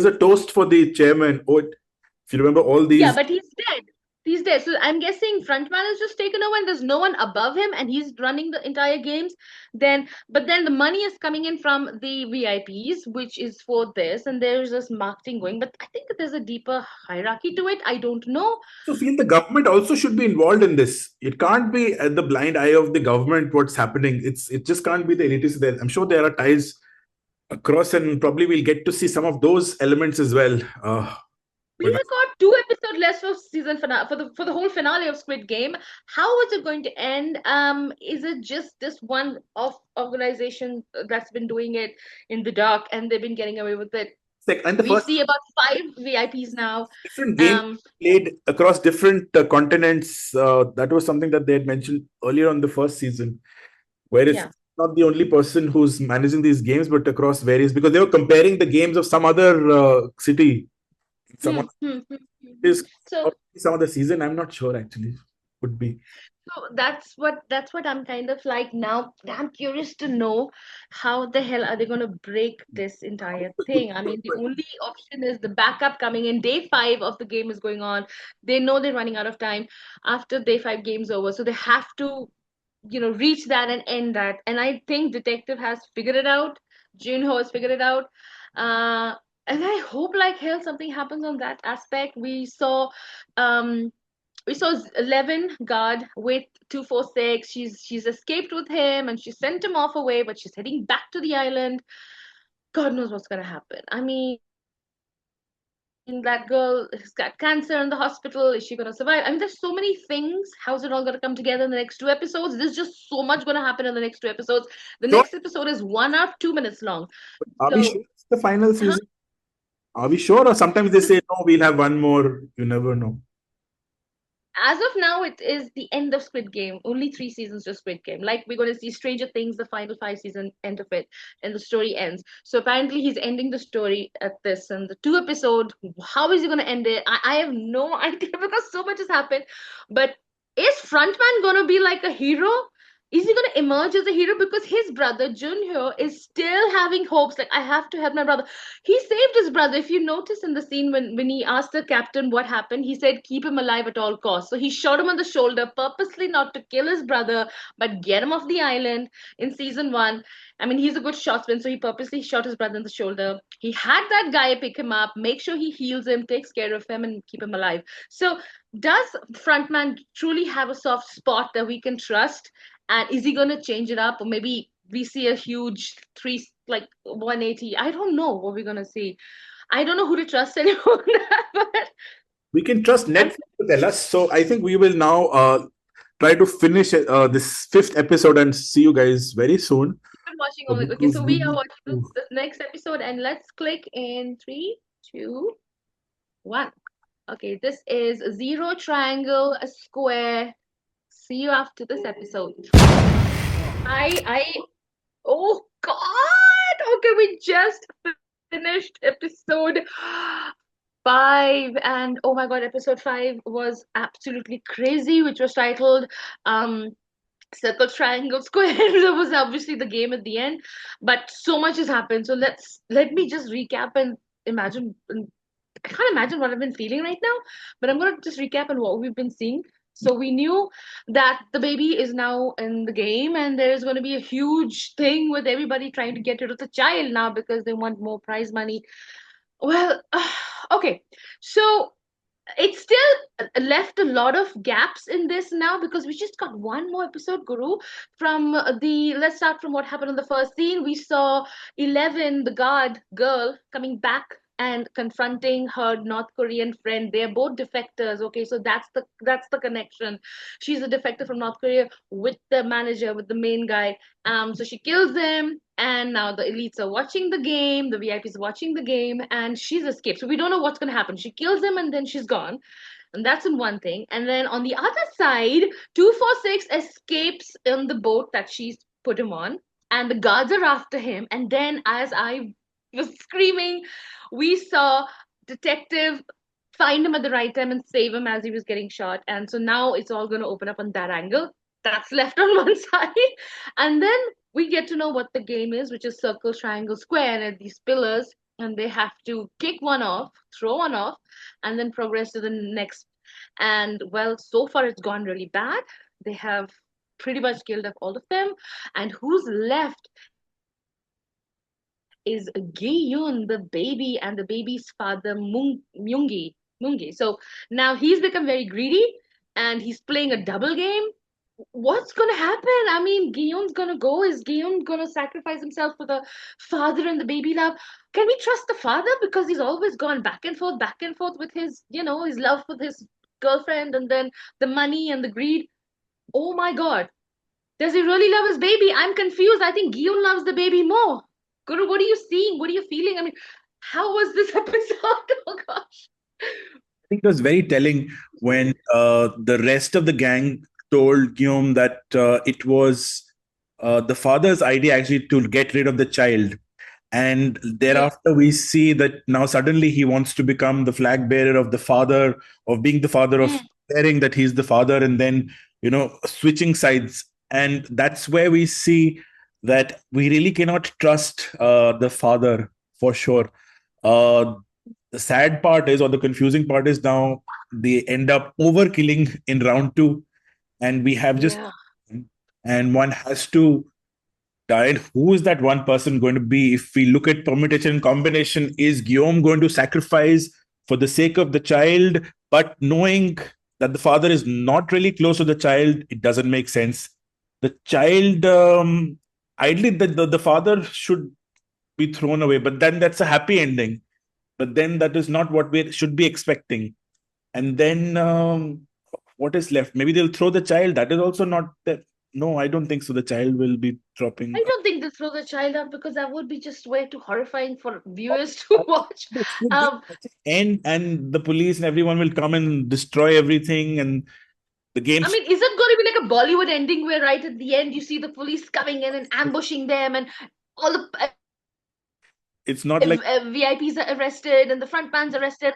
Huh? a toast for the chairman. Oh, if you remember all Yeah, these. but he's dead. He's dead. So I'm guessing frontman has just taken over and there's no one above him and he's running the entire games. But then the money is coming in from the VIPs, which is for this, and there's this marketing going. But I think that there's a deeper hierarchy to it. I don't know. So feel the government also should be involved in this. It can't be at the blind eye of the government what's happening. It just can't be the elitists there. I'm sure there are ties across, and probably we'll get to see some of those elements as well. We But have got two episodes left for season finale for the whole finale of Squid Game. How is it going to end? Is it just this one of organization that's been doing it in the dark and they've been getting away with it? and the We first see about five VIPs now. different games Um, played across different continents. That was something that they had mentioned earlier on the first season, where it's yeah. not the only person who's managing these games, but across various, because they were comparing the games of some other city, some Hmm, other hmm, hmm, hmm. is So or some other season. I'm not sure actually. Could be. So that's what I'm kind of like now. I'm curious to know how the hell are they going to break this entire thing. I mean, the only option is the backup coming in. Day five of the game is going on. They know they're running out of time after day five game's over, so they have to, reach that and end that. And I think Detective has figured it out. Junho has figured it out. Uh, and I hope like hell something happens on that aspect. Um we saw 11 guard with 246. She's escaped with him and she sent him off away, but she's heading back to the island. God knows what's gonna happen. I mean, that girl has got cancer in the hospital. Is she gonna survive? I mean, there's so many things. How's it all gonna come together in the next two episodes? There's just so much gonna happen in the next two episodes. The next episode is 1 hour 2 minutes long. So, Are we sure it's the huh? final season? Are we sure? Or sometimes they say, no, we'll have one more. You never know. As of now, it is the end of Squid Game. Only three seasons of Squid Game. Like we're going to see Stranger Things, the final five season end of it, and the story ends. So apparently he's ending the story at this and the two episode. How is he going to end it? I have no idea because so much has happened. But is Frontman going to be like a hero? Is he going to emerge as a hero because his brother Junhyo is still having hopes? Like I have to help my brother. He saved his brother. If you notice in the scene when he asked the captain what happened, he said keep him alive at all costs. So he shot him on the shoulder purposely not to kill his brother, but get him off the island in season one. I mean, he's a good shotsman, so he purposely shot his brother in the shoulder. He had that guy pick him up, make sure he heals him, takes care of him, and keep him alive. So does Frontman truly have a soft spot that we can trust? And is he going to change it up, or maybe we see a huge three like 180? I don't know what we're gonna see. I don't know who to trust anymore. But We can trust I'm Netflix to tell us. So I think we will now try to finish this fifth episode and see you guys very soon. been watching Uh, only. Okay, because so we we are need watching to- the next episode, and let's click in three, two, one. Okay, this is zero triangle, a square. See you after this episode. I oh God. Okay, we just finished episode five, and oh my God, episode five was absolutely crazy, which was titled um circle, triangle, square. That was obviously the game at the end, but so much has happened. So let me just recap and imagine. I can't imagine what I've been feeling right now, but I'm gonna just recap on what we've been seeing. So we knew that the baby is now in the game, and there's going to be a huge thing with everybody trying to get rid of the child now because they want more prize money. Well, okay, so it still left a lot of gaps in this now because we just got one more episode, Guru. From the let's start from what happened in the first scene. We saw 11, the guard girl, coming back and confronting her North Korean friend. They're both defectors. Okay, so that's the connection. She's a defector from North Korea with the manager, with the main guy. So she kills him, and now the elites are watching the game, the VIPs are watching the game, and she's escaped. So we don't know what's gonna happen. She kills him and then she's gone. And that's in one thing. And then on the other side, 246 escapes in the boat that she's put him on, and the guards are after him. And then as I was screaming. We saw detective find him at the right time and save him as he was getting shot. And so now it's all going to open up on that angle. That's left on one side. And then we get to know what the game is, which is circle, triangle, square, and these pillars. And they have to kick one off, throw one off, and then progress to the next. And well, so far it's gone really bad. They have pretty much killed off all of them. And who's left is Gi-yun, the baby, and the baby's father, Myungi. So now he's become very greedy and he's playing a double game. What's gonna happen? I mean, Gi-yun's gonna go. Is Gi-yun gonna sacrifice himself for the father and the baby love? Can we trust the father? Because he's always gone back and forth with his, his love for his girlfriend and then the money and the greed. Oh my God. Does he really love his baby? I'm confused. I think Giyun loves the baby more. Guru, what are you seeing? What are you feeling? I mean, how was this episode? Oh gosh. think it was very telling when the rest of the gang told Guillaume that it was the father's idea actually to get rid of the child. And Yeah. thereafter, we see that now suddenly he wants to become the flag bearer of the father, of being the father, of Mm, declaring that he's the father, and then, switching sides. And that's where we see that we really cannot trust the father for sure. Uh, the sad part is, or the confusing part is, now they end up overkilling in round two, and we have just, yeah. and one has to die. And who is that one person going to be? If we look at permutation and combination, is Guillaume going to sacrifice for the sake of the child, but knowing that the father is not really close to the child, it doesn't make sense. The child, ideally, the father should be thrown away, but then that's a happy ending. But then that is not what we should be expecting. And then what is left? Maybe they'll throw the child. That is also not that. No, I don't think so. The child will be dropping. I don't think they throw the child out because that would be just way too horrifying for viewers to watch. The Squid Game Um, and the police and everyone will come and destroy everything, and the I games. mean, is it going to be like a Bollywood ending where right at the end you see the police coming in and ambushing them and all the It's not like VIPs are arrested and the front man's arrested?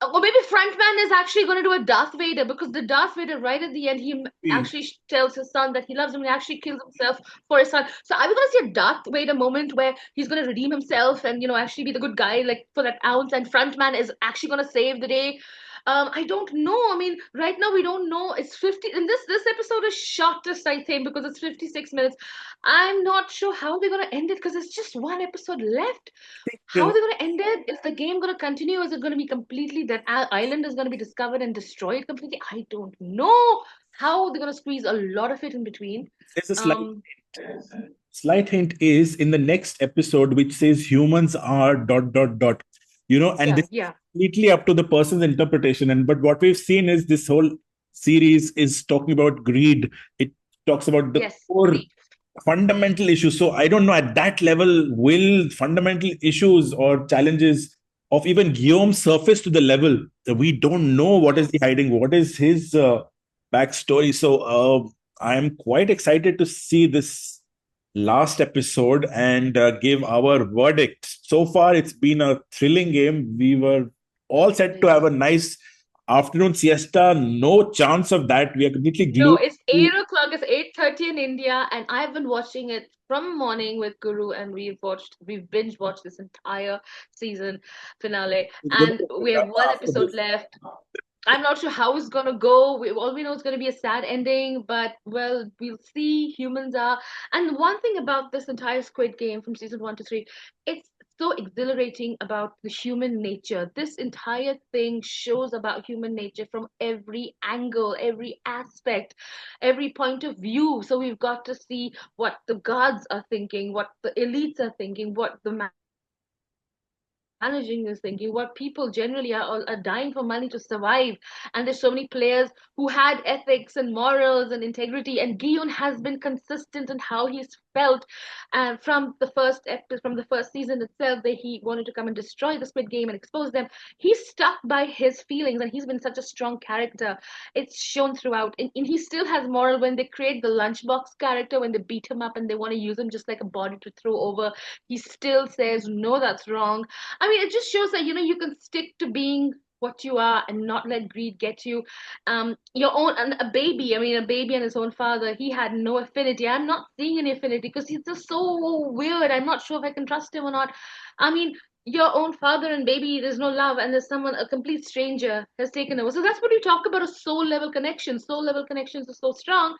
Or maybe Frontman is actually going to do a Darth Vader because the Darth Vader right at the end he actually tells his son that he loves him and he actually kills himself for his son. So are we going to see a Darth Vader moment where he's going to redeem himself and actually be the good guy like for that ounce and Frontman is actually going to save the day? I don't know. I mean, right now we don't know. It's 50, and this episode is shortest, I think, because it's 56 minutes. I'm not sure how they're gonna end it because it's just one episode left. How are they going to end it? Is the game going to continue? Is it going to be completely that island is going to be discovered and destroyed completely? I don't know how they're going to squeeze a lot of it in between. there's a Um, slight hint is in the next episode which says humans are dot dot dot, and yeah, this is yeah, completely up to the person's interpretation. And but what we've seen is this whole series is talking about greed. It talks about the yes, core greed. fundamental issues. So I don't know at that level will fundamental issues or challenges of even Guillaume surface to the level that we don't know what is he hiding, what is his backstory. So I am quite excited to see this last episode and give our verdict. So far, it's been a thrilling game. We were all set to have a nice afternoon siesta. No chance of that. We are completely No, glued it's to 8 o'clock. It's 8:30 in India, and I've been watching it from morning with Guru, and we've binge watched this entire season finale, it's going and to we have one after episode this. left. I'm not sure how it's gonna go. All we know is gonna be a sad ending, but well, we'll see. Humans are, and one thing about this entire Squid Game from season 1 to 3, it's so exhilarating about the human nature. This entire thing shows about human nature from every angle, every aspect, every point of view. So we've got to see what the gods are thinking, what the elites are thinking, what the managing is thinking, what people generally are dying for money to survive. And there's so many players who had ethics and morals and integrity. And Gion has been consistent in how he's fought felt. And from the first season itself, that he wanted to come and destroy the Squid Game and expose them. He's stuck by his feelings, and he's been such a strong character. It's shown throughout, and he still has moral. When they create the lunchbox character, when they beat him up and they want to use him just like a body to throw over, he still says no, that's wrong. I mean, it just shows that you can stick to being what you are and not let greed get you. Your own and a baby. I mean, a baby and his own father. He had no affinity. I'm not seeing any affinity because he's just so weird. I'm not sure if I can trust him or not. I mean, your own father and baby, there's no love, and there's someone, a complete stranger, has taken over. So that's what we talk about, a soul level connection. Soul level connections are so strong.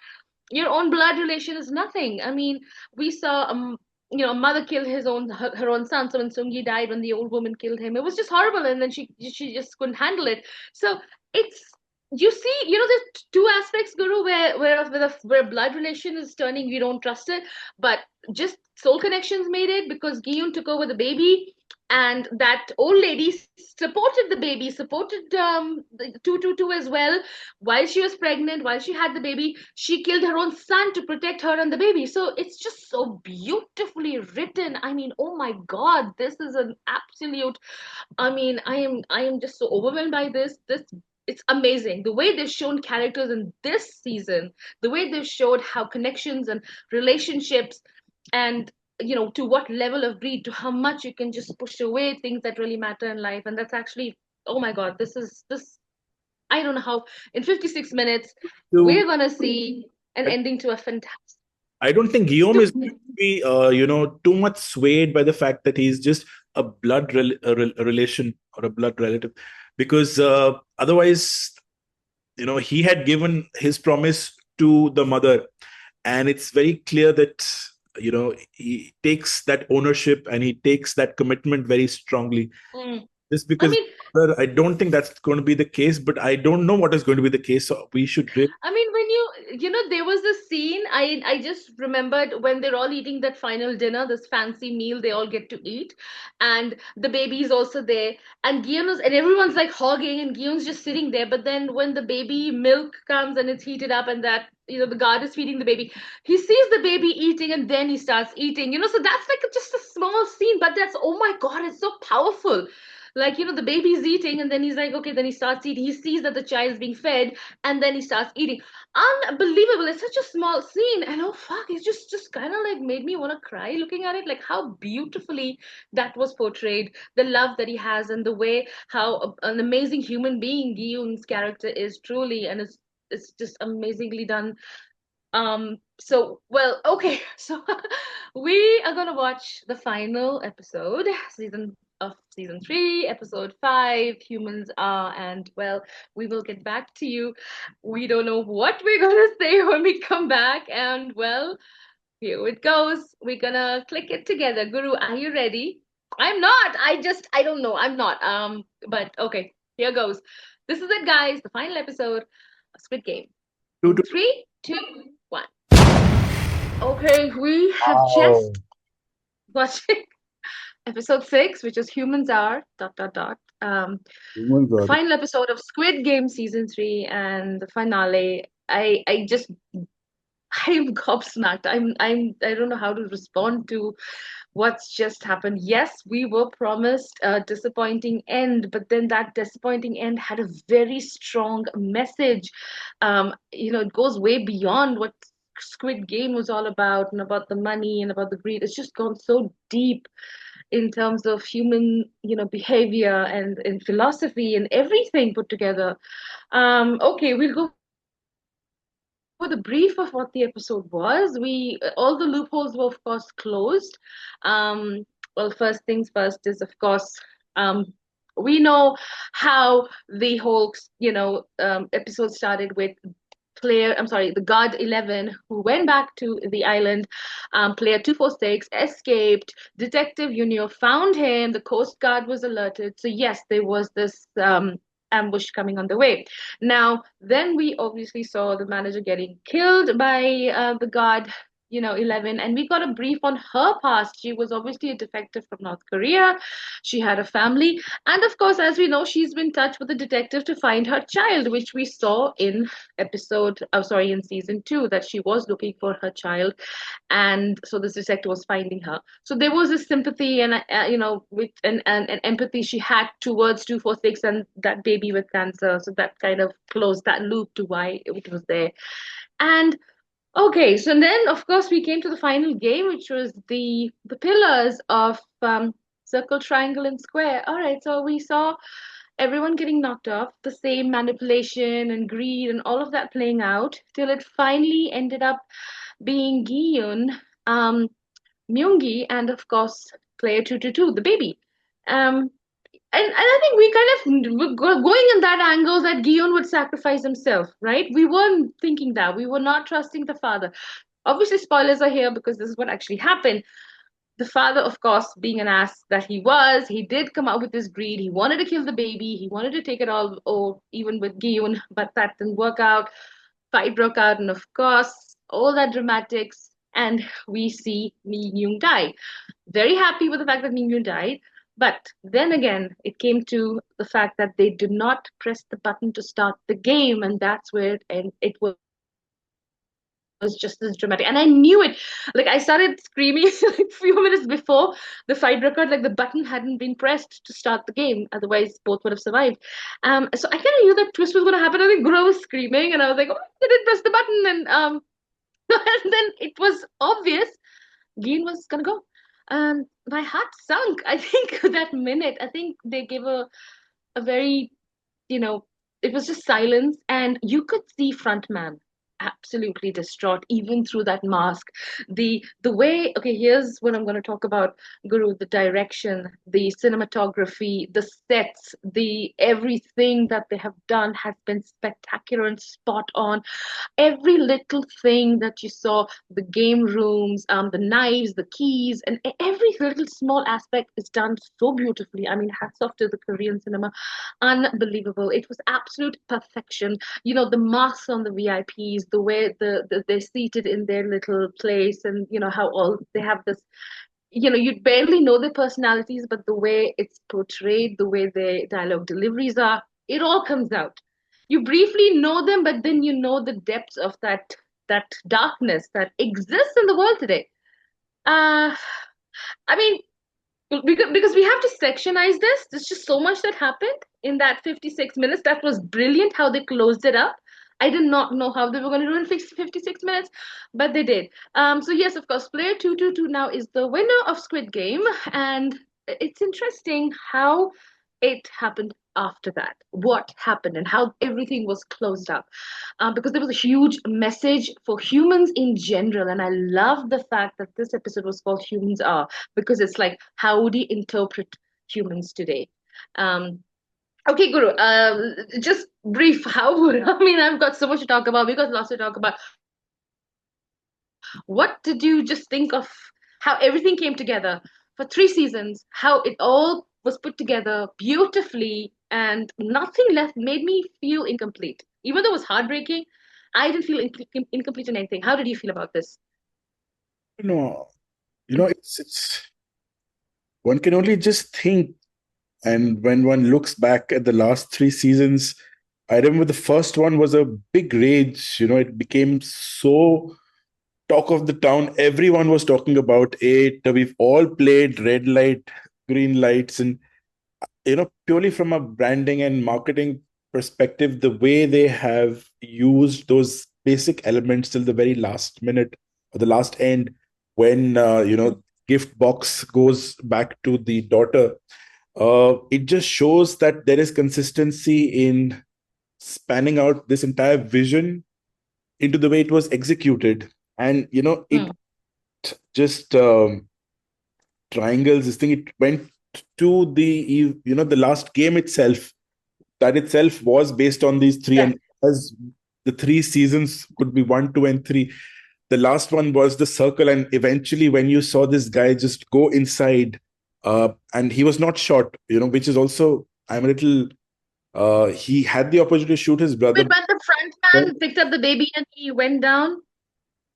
Your own blood relation is nothing. I mean, we saw a mother kill her own son. So when Sungi died, when the old woman killed him, it was just horrible, and then she just couldn't handle it. So it's, you see, there's two aspects, Guru, where blood relation is turning, we don't trust it, but just soul connections made it, because Giyun took over the baby, and that old lady supported the baby, supported the 222 as well. While she was pregnant, while she had the baby, she killed her own son to protect her and the baby. So it's just so beautifully written. I mean, oh my God, this is an absolute. I mean, I am just so overwhelmed by this. It's amazing the way they've shown characters in this season, the way they've showed how connections and relationships, and to what level of greed, to how much you can just push away things that really matter in life. And that's actually, oh my God, this. I don't know how in 56 minutes we're So gonna see an I, ending to a fantastic. I don't think Guillaume is going to be, too much swayed by the fact that he's just a a relation or a blood relative, because otherwise, he had given his promise to the mother, and it's very clear that he takes that ownership and he takes that commitment very strongly. Mm. Just I because mean, I don't think that's going to be the case, but I don't know what is going to be the case. So we should really. I mean, when there was this scene, I just remembered when they're all eating that final dinner, this fancy meal they all get to eat, and the baby is also there, and and everyone's like hogging, and Guillaume's just sitting there. But then when the baby milk comes and it's heated up, and that the guard is feeding the baby, he sees the baby eating, and then he starts eating. So that's like just a small scene, but that's, oh my God, it's so powerful. Like, the baby's eating, and then he's like, okay, then he starts eating. He sees that the child is being fed, and then he starts eating. Unbelievable. It's such a small scene, and oh fuck, it just kind of like made me want to cry looking at it, like how beautifully that was portrayed, the love that he has, and the way how an amazing human being Giyun's character is truly, and it's just amazingly done. So, well, okay, so we are gonna watch the final episode, season 3, episode 5, Humans Are, and well, we will get back to you. We don't know what we're gonna say when we come back, and well, here it goes. We're gonna click it together. Guru, are you ready? I'm not. I don't know. I'm not. But okay, here goes. This is it, guys. The final episode of Squid Game. To, In to, 3, 2, 1. Okay, we have just wow. watching episode 6, which is Humans Are dot dot dot. Oh my The God. final episode of Squid Game season 3 and the finale. I'm gobsmacked. I don't know how to respond to what's just happened. Yes, we were promised a disappointing end, but then that disappointing end had a very strong message. It goes way beyond what Squid Game was all about, and about the money and about the greed. It's just gone so deep in terms of human, behavior and philosophy and everything put together. Okay, we'll go for the brief of what the episode was. We all the loopholes were, of course, closed. Well, first things first is, of course, we know how the whole, episode started with the guard 11 who went back to the island. Player 246 escaped. Detective Unio found him. The Coast Guard was alerted. So, yes, there was this ambush coming on the way. Now, then we obviously saw the manager getting killed by the guard. 11, and we got a brief on her past. She was obviously a defective from North Korea. She had a family, and of course, as we know, she's been in touch with a detective to find her child, which we saw in in season 2, that she was looking for her child, and so this detective was finding her. So there was a sympathy and with and empathy she had towards 246 and that baby with cancer. So that kind of closed that loop to why it was there. And okay, so then of course we came to the final game, which was the pillars of circle, triangle, and square. All right, so we saw everyone getting knocked off, the same manipulation and greed and all of that playing out till it finally ended up being Giyun, um, Myungi, and of course player 222, the baby. Um, and I think we kind of were going in that angle that Gion would sacrifice himself, right? We weren't thinking that. We were not trusting the father. Obviously, spoilers are here because this is what actually happened. The father, of course, being an ass that he was, he did come out with his greed. He wanted to kill the baby. He wanted to take it all, or even with Gion, but that didn't work out. Fight broke out, and of course, all that dramatics, and we see Min Yoon die. Very happy with the fact that Min Yoon died, but then again, it came to the fact that they did not press the button to start the game, and that's where it was just as dramatic. And I knew it. Like I started screaming like a few minutes before the fight broke out, like the button hadn't been pressed to start the game. Otherwise, both would have survived. So I kind of knew that twist was going to happen. I think Guru was screaming, and I was like, "Oh, they didn't press the button," and then it was obvious Geen was gonna go. My heart sunk. I think that minute. I think they gave a very, you know, it was just silence, and you could see frontman absolutely distraught even through that mask. The way, okay, here's what I'm going to talk about, Guru: the direction, the cinematography, the sets, the everything that they have done has been spectacular and spot on. Every little thing that you saw, the game rooms, the knives, the keys, and every little small aspect is done so beautifully. I mean, hats off to the Korean cinema. Unbelievable. It was absolute perfection. The masks on the VIPs, the way they're seated in their little place, and how all they have this, you barely know their personalities, but the way it's portrayed, the way their dialogue deliveries are, it all comes out. You briefly know them, but then you know the depths of that darkness that exists in the world today. Uh, I mean, because we have to sectionize this. There's just so much that happened in that 56 minutes. That was brilliant how they closed it up. I did not know how they were going to do in 56 minutes, but they did. So yes, of course, player 222 now is the winner of Squid Game, and it's interesting how it happened after that. What happened and how everything was closed up, because there was a huge message for humans in general, and I love the fact that this episode was called "Humans Are," because it's like, how would you interpret humans today? Um, Okay, Guru. Just brief. How would I mean? I've got so much to talk about. We got lots to talk about. What did you just think of? How everything came together for 3 seasons? How it all was put together beautifully, and nothing left made me feel incomplete. Even though it was heartbreaking, I didn't feel incomplete in anything. How did you feel about this? No, it's one can only just think. And when one looks back at the last 3 seasons, I remember the first one was a big rage. It became so talk of the town. Everyone was talking about it. We've all played red light, green lights, and purely from a branding and marketing perspective, the way they have used those basic elements till the very last minute or the last end, when gift box goes back to the daughter, it just shows that there is consistency in spanning out this entire vision into the way it was executed. And it Hmm. just triangles this thing. It went to the last game itself. That itself was based on these three, Yes. and as the 3 seasons could be 1, 2, and 3, the last one was the circle. And eventually, when you saw this guy just go inside, and he was not shot, which is also, I'm a little, he had the opportunity to shoot his brother. But when the front man picked up the baby and he went down.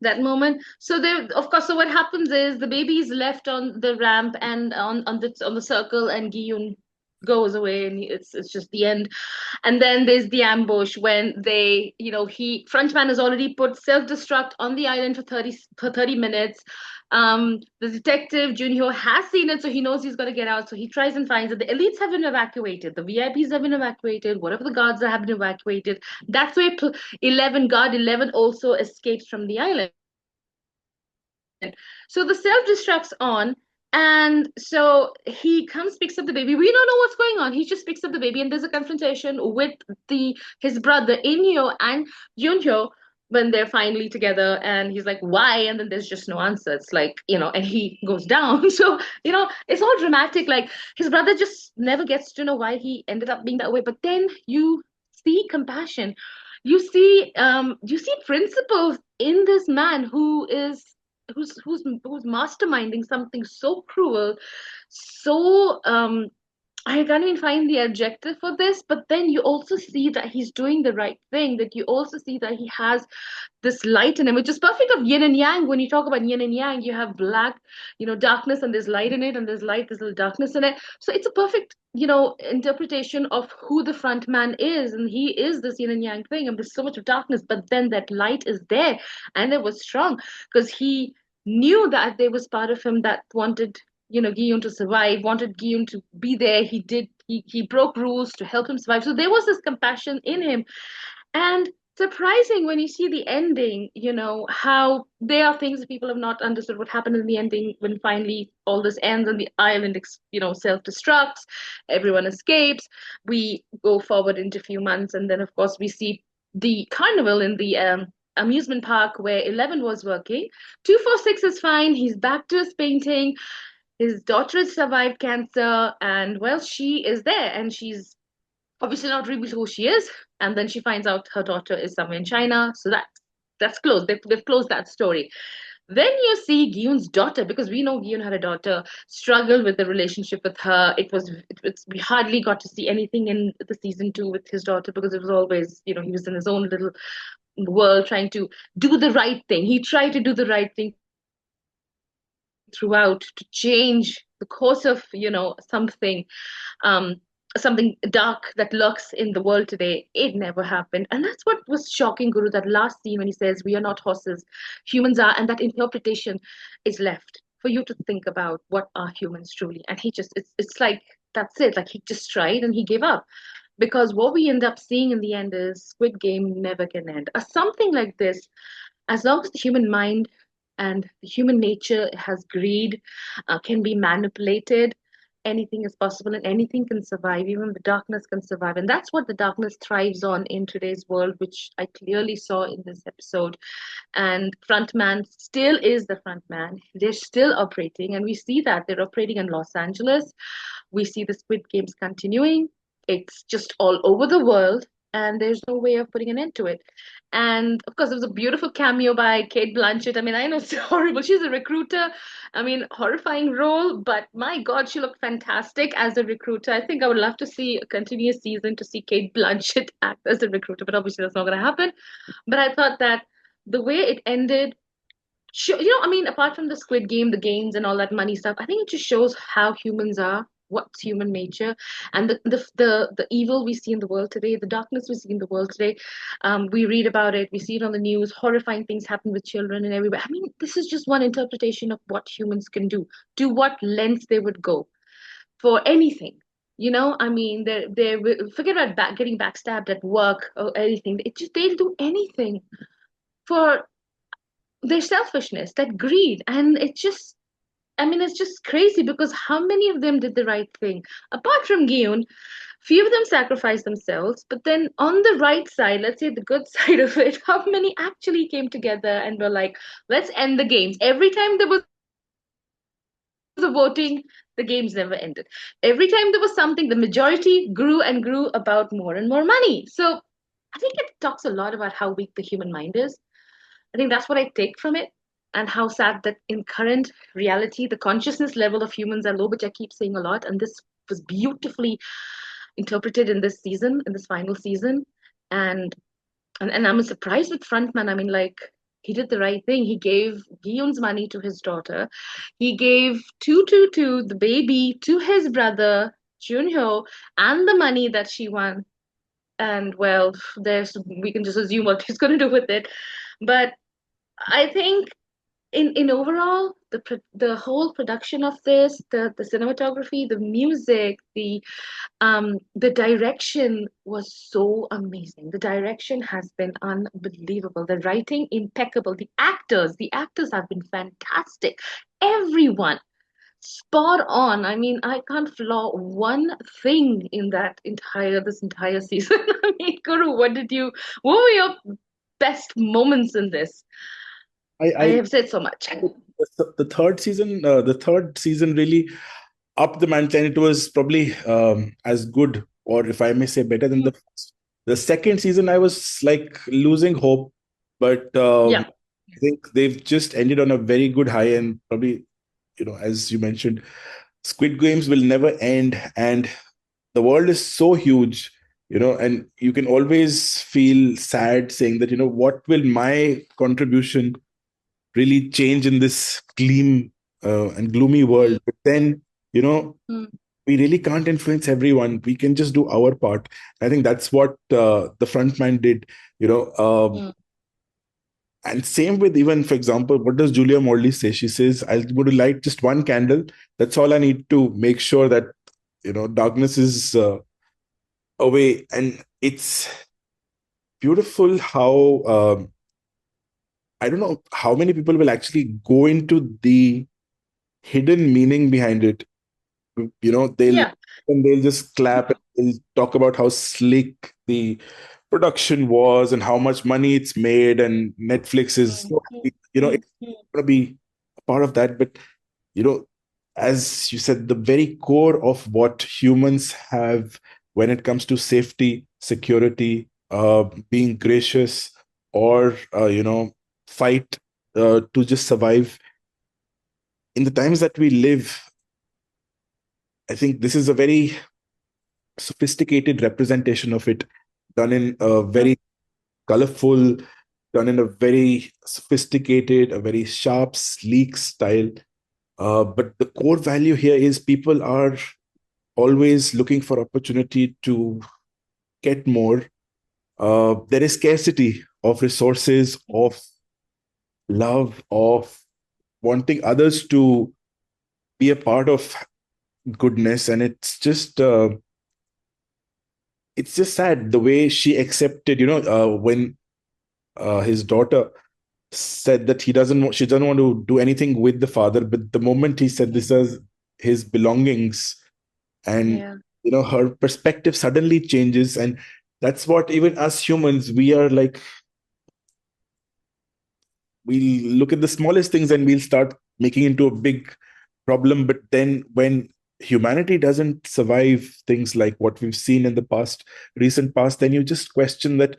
that moment. So there, of course, so what happens is the baby is left on the ramp and on the circle, and Giyun goes away, and it's just the end. And then there's the ambush when they, Frenchman has already put self-destruct on the island for 30 minutes. The detective Junho has seen it, so he knows he's got to get out. So he tries and finds it. The elites have been evacuated. The VIPs have been evacuated. Whatever the guards have been evacuated. That's where 11 also escapes from the island. So the self-destruct's on, and so he comes, picks up the baby. We don't know what's going on. He just picks up the baby, and there's a confrontation with the his brother Inyo and Junhyo when they're finally together. And he's like, "Why?" And then there's just no answer. It's like, and he goes down. So it's all dramatic. Like his brother just never gets to know why he ended up being that way. But then you see compassion. You see principles in this man who's masterminding something so cruel, so I can't even find the adjective for this, but then you also see that he's doing the right thing, that you also see that he has this light in him, which is perfect of yin and yang. When you talk about yin and yang, you have black, darkness, and there's light in it, and there's light, there's little darkness in it. So it's a perfect, interpretation of who the front man is. And he is this yin and yang thing, and there's so much of darkness, but then that light is there, and it was strong because he knew that there was part of him that wanted Guillaume to survive, wanted Guillaume to be there. He broke rules to help him survive. So there was this compassion in him. And surprising when you see the ending, how there are things that people have not understood what happened in the ending when finally all this ends and the island, self-destructs, everyone escapes. We go forward into a few months, and then, of course, we see the carnival in the amusement park where 11 was working. 246 is fine. He's back to his painting. His daughter has survived cancer, and well, she is there, and she's obviously not revealed who she is. And then she finds out her daughter is somewhere in China, so that's closed. They've closed that story. Then you see Giyun's daughter, because we know Giyun had a daughter, struggle with the relationship with her. We hardly got to see anything in the season two with his daughter because it was always, he was in his own little world trying to do the right thing. He tried to do the right thing throughout to change the course of, something dark that lurks in the world today. It never happened. And that's what was shocking, Guru, that last scene when he says, "We are not horses, humans are," and that interpretation is left for you to think about what are humans truly. And it's like, that's it. Like he just tried and he gave up. Because what we end up seeing in the end is Squid Game never can end. Something like this, as long as the human mind and the human nature has greed, can be manipulated, anything is possible and anything can survive. Even the darkness can survive. And that's what the darkness thrives on in today's world, which I clearly saw in this episode. And frontman still is the frontman. They're still operating, and we see that they're operating in Los Angeles. We see the Squid Games continuing. It's just all over the world, and there's no way of putting an end to it. And of course, there was a beautiful cameo by Kate Blanchett. I mean, I know it's horrible. She's a recruiter. I mean, horrifying role, but my God, she looked fantastic as a recruiter. I think I would love to see a continuous season to see Kate Blanchett act as a recruiter, but obviously that's not going to happen. But I thought that the way it ended, I mean, apart from the Squid Game, the games and all that money stuff, I think it just shows how humans are, what's human nature, and the evil we see in the world today, the darkness we see in the world today. We read about it, we see it on the news. Horrifying things happen with children and everywhere. I mean, this is just one interpretation of what humans can do, to what lengths they would go for anything. I mean, they forget about getting backstabbed at work or anything. They'll do anything for their selfishness, that greed. And I mean, it's just crazy because how many of them did the right thing? Apart from Giyun, few of them sacrificed themselves. But then on the right side, let's say the good side of it, how many actually came together and were like, let's end the games? Every time there was a voting, the games never ended. Every time there was something, the majority grew and grew about more and more money. So I think it talks a lot about how weak the human mind is. I think that's what I take from it, and how sad that in current reality, the consciousness level of humans are low, which I keep saying a lot. And this was beautifully interpreted in this season, in this final season. And and I'm surprised with Frontman. I mean, like, he did the right thing. He gave Giyun's money to his daughter. He gave 222, the baby, to his brother, Junho, and the money that she won. And well, there's we can just assume what he's going to do with it. But I think in overall the whole production of this, the cinematography, the music, the direction was so amazing. The direction has been unbelievable. The writing impeccable. The actors have been fantastic. Everyone spot on. I mean, I can't flaw one thing in this entire season. I mean, Guru, what were your best moments in this? I I have said so much. the third season really upped the ante, and it was probably as good, or if I may say, better than the first. The second season, I was like losing hope, but Yeah. I think they've just ended on a very good high, and probably, as you mentioned, Squid Games will never end, and the world is so huge, and you can always feel sad saying that, what will my contribution really change in this gleam and gloomy world? But then, you know, Mm, we really can't influence everyone. We can just do our part. I think that's what the frontman did, you know. mm, And same with, even, for example, what does Julia Morley say? She says, "I would light just one candle. That's all I need to make sure that, darkness is away." And it's beautiful how, I don't know how many people will actually go into the hidden meaning behind it. They'll yeah. and they'll just clap and they'll talk about how slick the production was and how much money it's made, and Netflix is Mm, so mm, happy. mm, It's mm. going to be a part of that. But you know as you said, the very core of what humans have when it comes to safety, security, being gracious, or fight to just survive in the times that we live. I think this is a very sophisticated representation of it, done in a Mm, very colorful, done in a very sophisticated, a very sharp, sleek style. But the core value here is people are always looking for opportunity to get more. There is scarcity of resources, of love, of wanting others to be a part of goodness, and it's just sad the way she accepted. When his daughter said that she doesn't want to do anything with the father, but the moment he said this as his belongings, and yeah. her perspective suddenly changes. And that's what, even us humans, we are like, we look at the smallest things and we'll start making into a big problem. But then when humanity doesn't survive things like what we've seen in the recent past, then you just question that,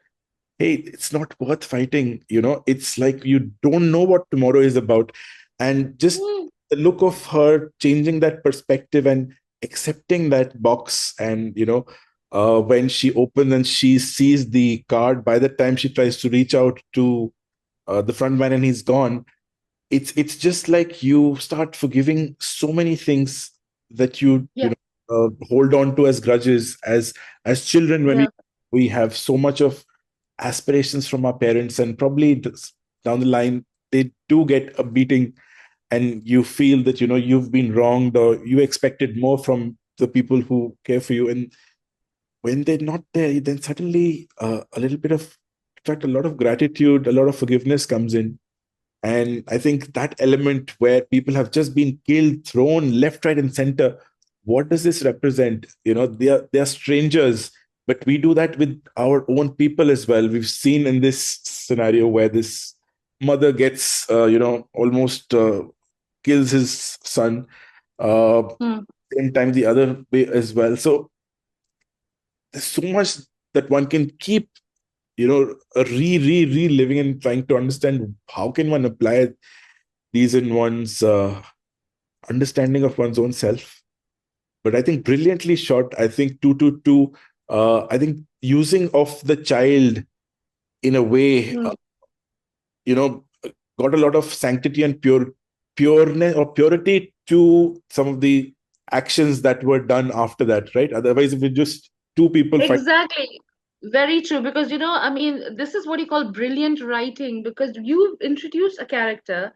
hey, it's not worth fighting. It's like you don't know what tomorrow is about. And just Mm, the look of her changing that perspective and accepting that box, and when she opens and she sees the card, by the time she tries to reach out to the front man and he's gone, it's just like you start forgiving so many things that yeah. hold on to as grudges, as children, when we Yeah. we have so much of aspirations from our parents, and probably down the line they do get a beating, and you feel that you've been wronged, or you expected more from the people who care for you, and when they're not there, then suddenly a little bit of, in fact, a lot of gratitude, a lot of forgiveness comes in. And I think that element where people have just been killed, thrown left, right, and center, what does this represent? They are strangers, but we do that with our own people as well. We've seen in this scenario where this mother gets, almost kills his son. Mm, Same time, the other way as well. So there's so much that one can keep, reliving and trying to understand how can one apply these in one's understanding of one's own self. But I think brilliantly shot. I think 222. I think using of the child in a way, mm, got a lot of sanctity and pureness or purity to some of the actions that were done after that, right? Otherwise, if it's just two people fight. Exactly. Very true. Because, I mean, this is what you call brilliant writing, because you introduce a character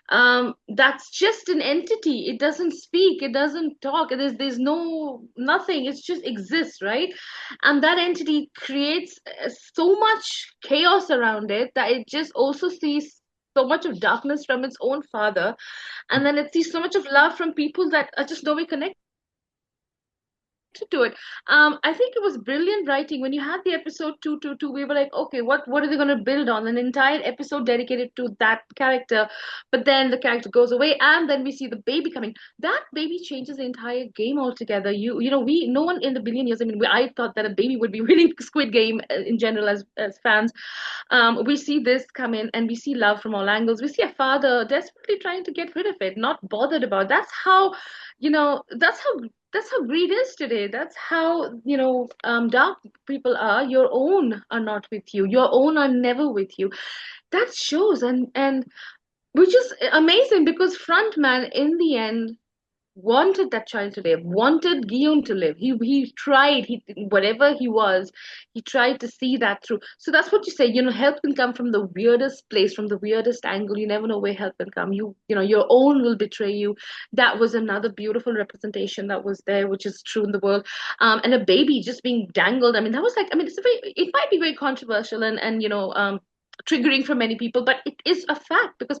that's just an entity. It doesn't speak, it doesn't talk, there's no nothing, it just exists, right? And that entity creates so much chaos around it that it just also sees so much of darkness from its own father, and then it sees so much of love from people that are just nowhere connected to it. I think it was brilliant writing. When you had the episode 222, we were like, okay, what are they going to build on? An entire episode dedicated to that character. But then the character goes away, and then we see the baby coming. That baby changes the entire game altogether. We no one in the billion years. I mean, I thought that a baby would be winning Squid Game in general as fans. We see this come in, and we see love from all angles. We see a father desperately trying to get rid of it, not bothered about. That's how, that's how greed is today. That's how, dark people are. Your own are not with you. Your own are never with you. That shows, and which is amazing, because Frontman in the end wanted that child to live, wanted Guillaume to live. He tried, whatever he was, he tried to see that through. So that's what you say, help can come from the weirdest place, from the weirdest angle. You never know where help can come. Your own will betray you. That was another beautiful representation that was there, which is true in the world. And a baby just being dangled. I mean, that was like, I mean, it might be very controversial and triggering for many people, but it is a fact, because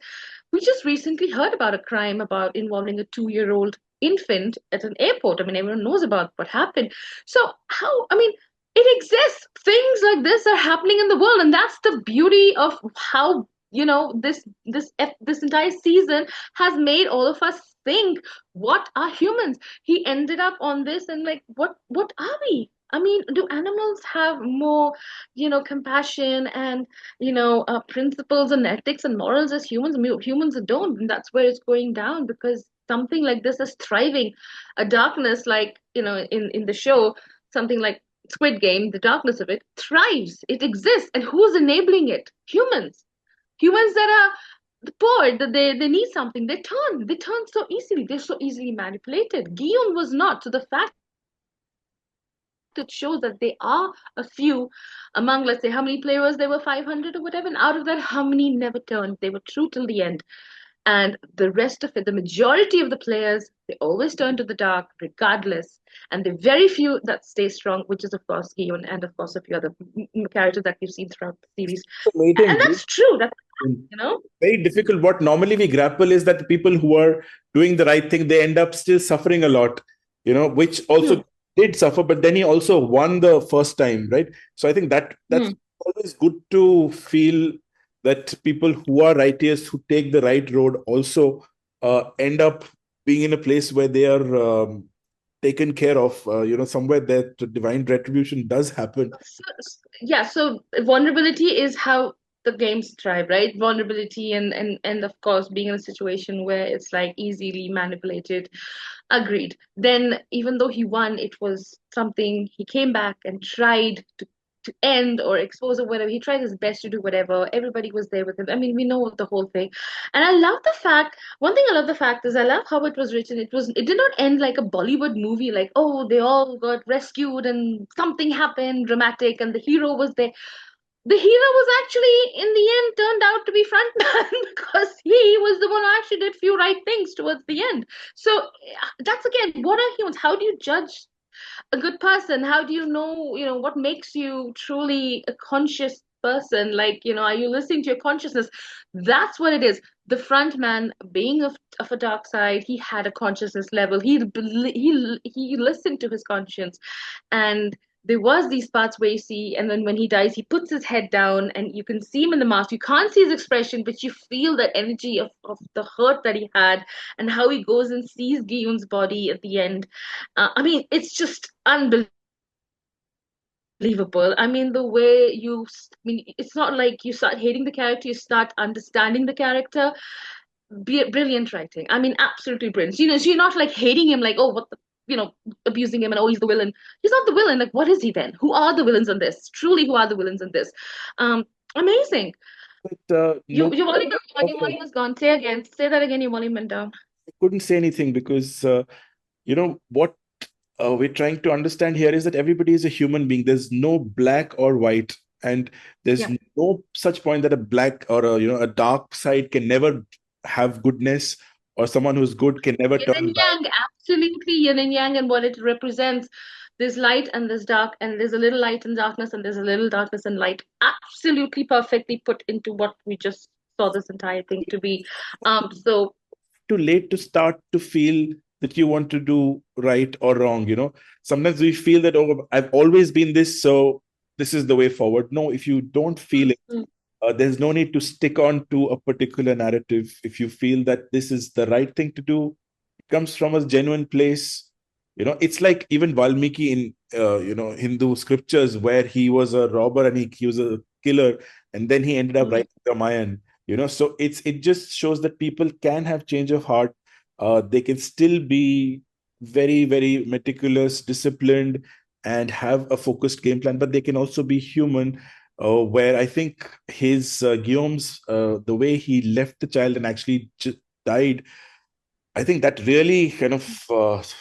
we just recently heard about a crime about involving a 2-year-old infant at an airport. I mean, everyone knows about what happened. So how, I mean, it exists. Things like this are happening in the world, and that's the beauty of how, this entire season has made all of us think, what are humans? He ended up on this, and like, what are we? I mean, do animals have more, compassion and principles and ethics and morals as humans? I mean, humans don't, and that's where it's going down, because something like this is thriving. A darkness, like, in the show, something like Squid Game, the darkness of it thrives. It exists, and who's enabling it? Humans that are bored, that they need something, they turn so easily. They're so easily manipulated. Guillaume was not. So the fact it shows that they are a few among, let's say, how many players, there were 500 or whatever, and out of that, how many never turned? They were true till the end. And the rest of it, the majority of the players, they always turn to the dark regardless. And the very few that stay strong, which is, of course, Gion, and of course a few other characters that we've seen throughout the series. And that's Fascinating. true. Very difficult. What normally we grapple is that the people who are doing the right thing, they end up still suffering a lot, which Hmm, also did suffer, but then he also won the first time, right? So I think that's hmm. always good to feel that people who are righteous, who take the right road, also end up being in a place where they are taken care of, somewhere that divine retribution does happen. Yeah, so vulnerability is how the games thrive, right? Vulnerability, and of course being in a situation where it's like easily manipulated. Agreed. Then even though he won, it was something he came back and tried to end or expose or whatever. He tried his best to do whatever. Everybody was there with him. I mean, we know the whole thing. And I love the fact, one thing I love the fact is, I love how it was written. It did not end like a Bollywood movie, like, oh, they all got rescued and something happened dramatic and the hero was there. The hero was actually, in the end, turned out to be frontman because he was the one who actually did few right things towards the end. So that's, again, what are humans? How do you judge a good person? How do you know, what makes you truly a conscious person? Like, are you listening to your consciousness? That's what it is. The front man, being of a dark side, he had a consciousness level. He listened to his conscience, and there was these parts where you see, and then when he dies, he puts his head down, and you can see him in the mask. You can't see his expression, but you feel that energy of the hurt that he had, and how he goes and sees Guillaume's body at the end. I mean, it's just unbelievable. I mean, I mean, it's not like you start hating the character, you start understanding the character. Brilliant writing. I mean, absolutely brilliant. So you're not like hating him, like, oh, abusing him, and oh, he's the villain. He's not the villain. Like, what is he then? Who are the villains in this? Truly, who are the villains in this? Amazing. But no, Your volume is gone. Your okay, volume is gone. Say again. Say that again. Your volume went down. I couldn't say anything because what we're trying to understand here is that everybody is a human being. There's no black or white, and there's Yeah. no such point that a black or a dark side can never have goodness, or someone who's good can never Yin and turn bad. yang, absolutely yin and yang, and what it represents. There's light and there's dark, and there's a little light and darkness, and there's a little darkness and light. Absolutely perfectly put into what we just saw this entire thing to be. So Too late to start to feel that you want to do right or wrong. Sometimes we feel that, oh, I've always been this, so this is the way forward. No, if you don't feel it, mm, there's no need to stick on to a particular narrative. If you feel that this is the right thing to do, it comes from a genuine place. It's like even Valmiki in Hindu scriptures, where he was a robber and he was a killer, and then he ended up mm, writing Ramayan. So it just shows that people can have change of heart. They can still be very, very meticulous, disciplined, and have a focused game plan, but they can also be human. Where I think his Guillaume's the way he left the child and actually died, I think that really kind of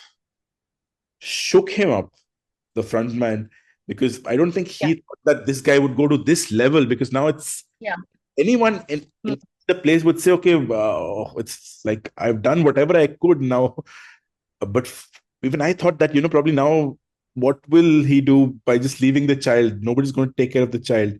shook him up, the front man, because I don't think yeah, he thought that this guy would go to this level. Because now it's yeah. anyone Mm. in the place would say, okay, it's like I've done whatever I could now. But even I thought that, probably now, what will he do by just leaving the child? Nobody's going to take care of the child. I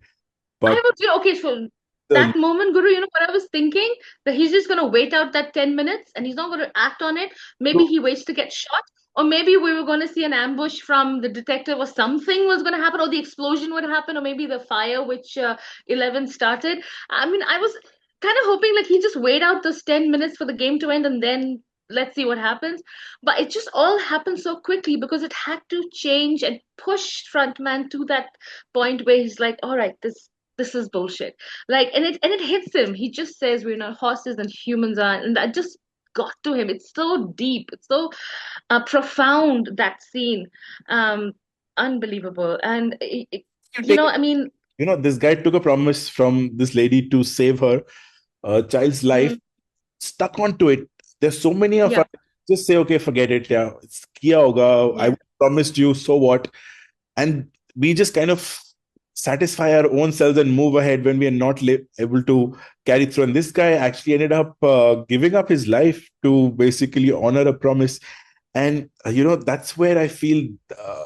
But was, okay, so the that moment, Guru, you know what I was thinking? That he's just gonna wait out that 10 minutes and he's not gonna act on it. Maybe he waits to get shot, or maybe we were gonna see an ambush from the detective, or something was gonna happen, or the explosion would happen, or maybe the fire which 11 started. I mean, I was kind of hoping like he just wait out those 10 minutes for the game to end and then let's see what happens. But it just all happened so quickly because it had to change and push frontman to that point where he's like, all right, this is bullshit. Like, and it hits him. He just says we're not horses and humans are, and that just got to him. It's so deep. It's so profound, that scene. Um, Unbelievable. And you take I mean, this guy took a promise from this lady to save her child's life, mm, stuck onto it. There's so many of yeah, us just say, okay, forget it. Yeah, it's kiya hoga. I yeah. promised you, so what? And we just kind of satisfy our own selves and move ahead when we are not able to carry through. And this guy actually ended up giving up his life to basically honor a promise. And that's where I feel uh,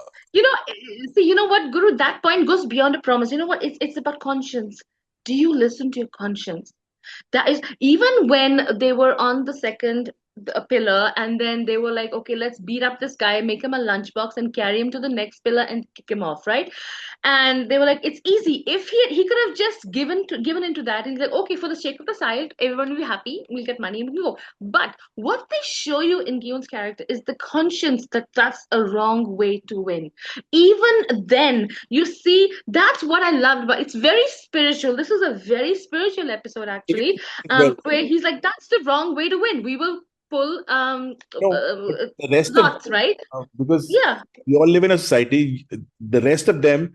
See, you know what, Guru? That point goes beyond a promise. You know what? It's about conscience. Do you listen to your conscience? That is, even when they were on the second pillar, and then they were like, okay, let's beat up this guy, make him a lunchbox, and carry him to the next pillar and kick him off, right? And they were like, it's easy. If he could have just given into that, and he's like, okay, for the sake of the child, everyone will be happy, we'll get money, and we can go. But what they show you in Gion's character is the conscience that that's a wrong way to win. Even then, you see, that's what I loved. But it's very spiritual. This is a very spiritual episode, if actually, well, where he's like, that's the wrong way to win. We will pull but the rest of lots, right? because Yeah. we all live in a society, the rest of them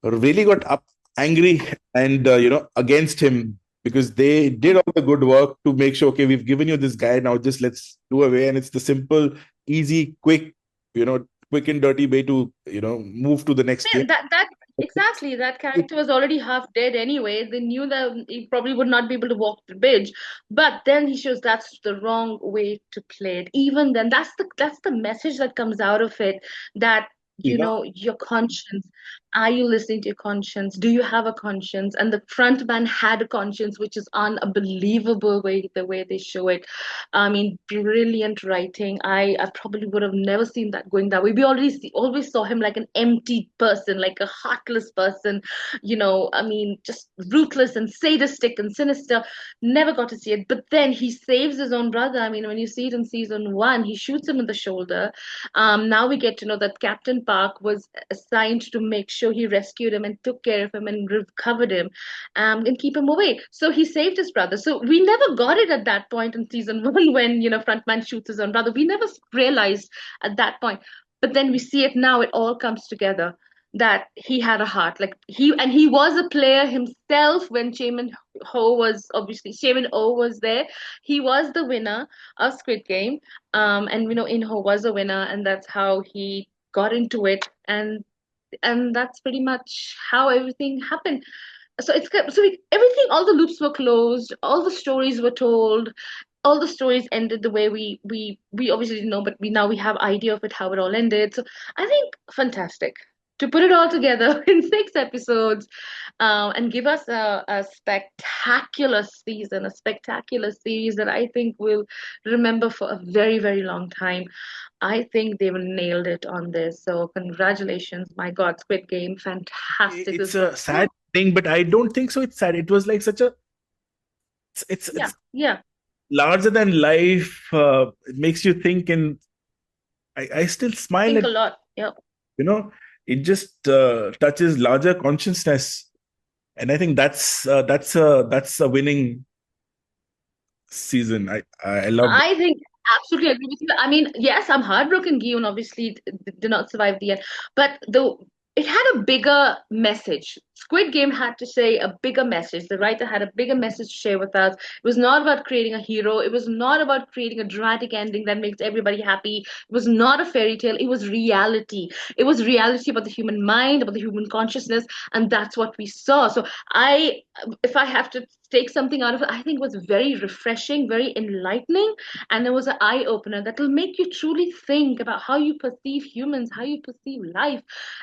really got angry and against him because they did all the good work to make sure, okay, we've given you this guy, now just let's do away. And it's the simple, easy, quick and dirty way to move to the next game. Man, that exactly, that character was already half dead anyway. They knew that he probably would not be able to walk the bridge, but then he shows that's the wrong way to play it. Even then, that's the message that comes out of it. That your conscience. Are you listening to your conscience? Do you have a conscience? And the front man had a conscience, which is unbelievable way the way they show it. I mean, brilliant writing. I probably would have never seen that going that way. We always saw him like an empty person, like a heartless person, I mean, just ruthless and sadistic and sinister. Never got to see it. But then he saves his own brother. I mean, when you see it in season one, he shoots him in the shoulder. Now we get to know that Captain Park was assigned to make sure he rescued him and took care of him and recovered him, and keep him away. So he saved his brother. So we never got it at that point in season one when frontman shoots his own brother. We never realized at that point. But then we see it now. It all comes together. that he had a heart. Like he was a player himself when Chaemin O was there. He was the winner of Squid Game. And In Ho was a winner, and that's how he got into it. And that's pretty much how everything happened. Everything, all the loops were closed, all the stories were told, all the stories ended the way we obviously didn't know, but we have idea of it, how it all ended. So I think fantastic to put it all together in 6 episodes, and give us a spectacular season, a spectacular series that I think we'll remember for a very, very long time. I think they've nailed it on this. So congratulations, my God, Squid Game, fantastic. It's This was a sad thing, but I don't think so. It's sad. It was like such a yeah, it's yeah. larger than life. It makes you think, and I still smile Think at a lot. Yeah. you know. It just touches larger consciousness, and I think that's a winning season. I loved it. I think absolutely agree with you. I mean, yes, I'm heartbroken. Guillaume obviously did not survive the end, but it had a bigger message. Squid Game had to say a bigger message. The writer had a bigger message to share with us. It was not about creating a hero. It was not about creating a dramatic ending that makes everybody happy. It was not a fairy tale. It was reality. It was reality about the human mind, about the human consciousness, and that's what we saw. So I, if I have to take something out of it, I think it was very refreshing, very enlightening, and it was an eye opener that will make you truly think about how you perceive humans, how you perceive life.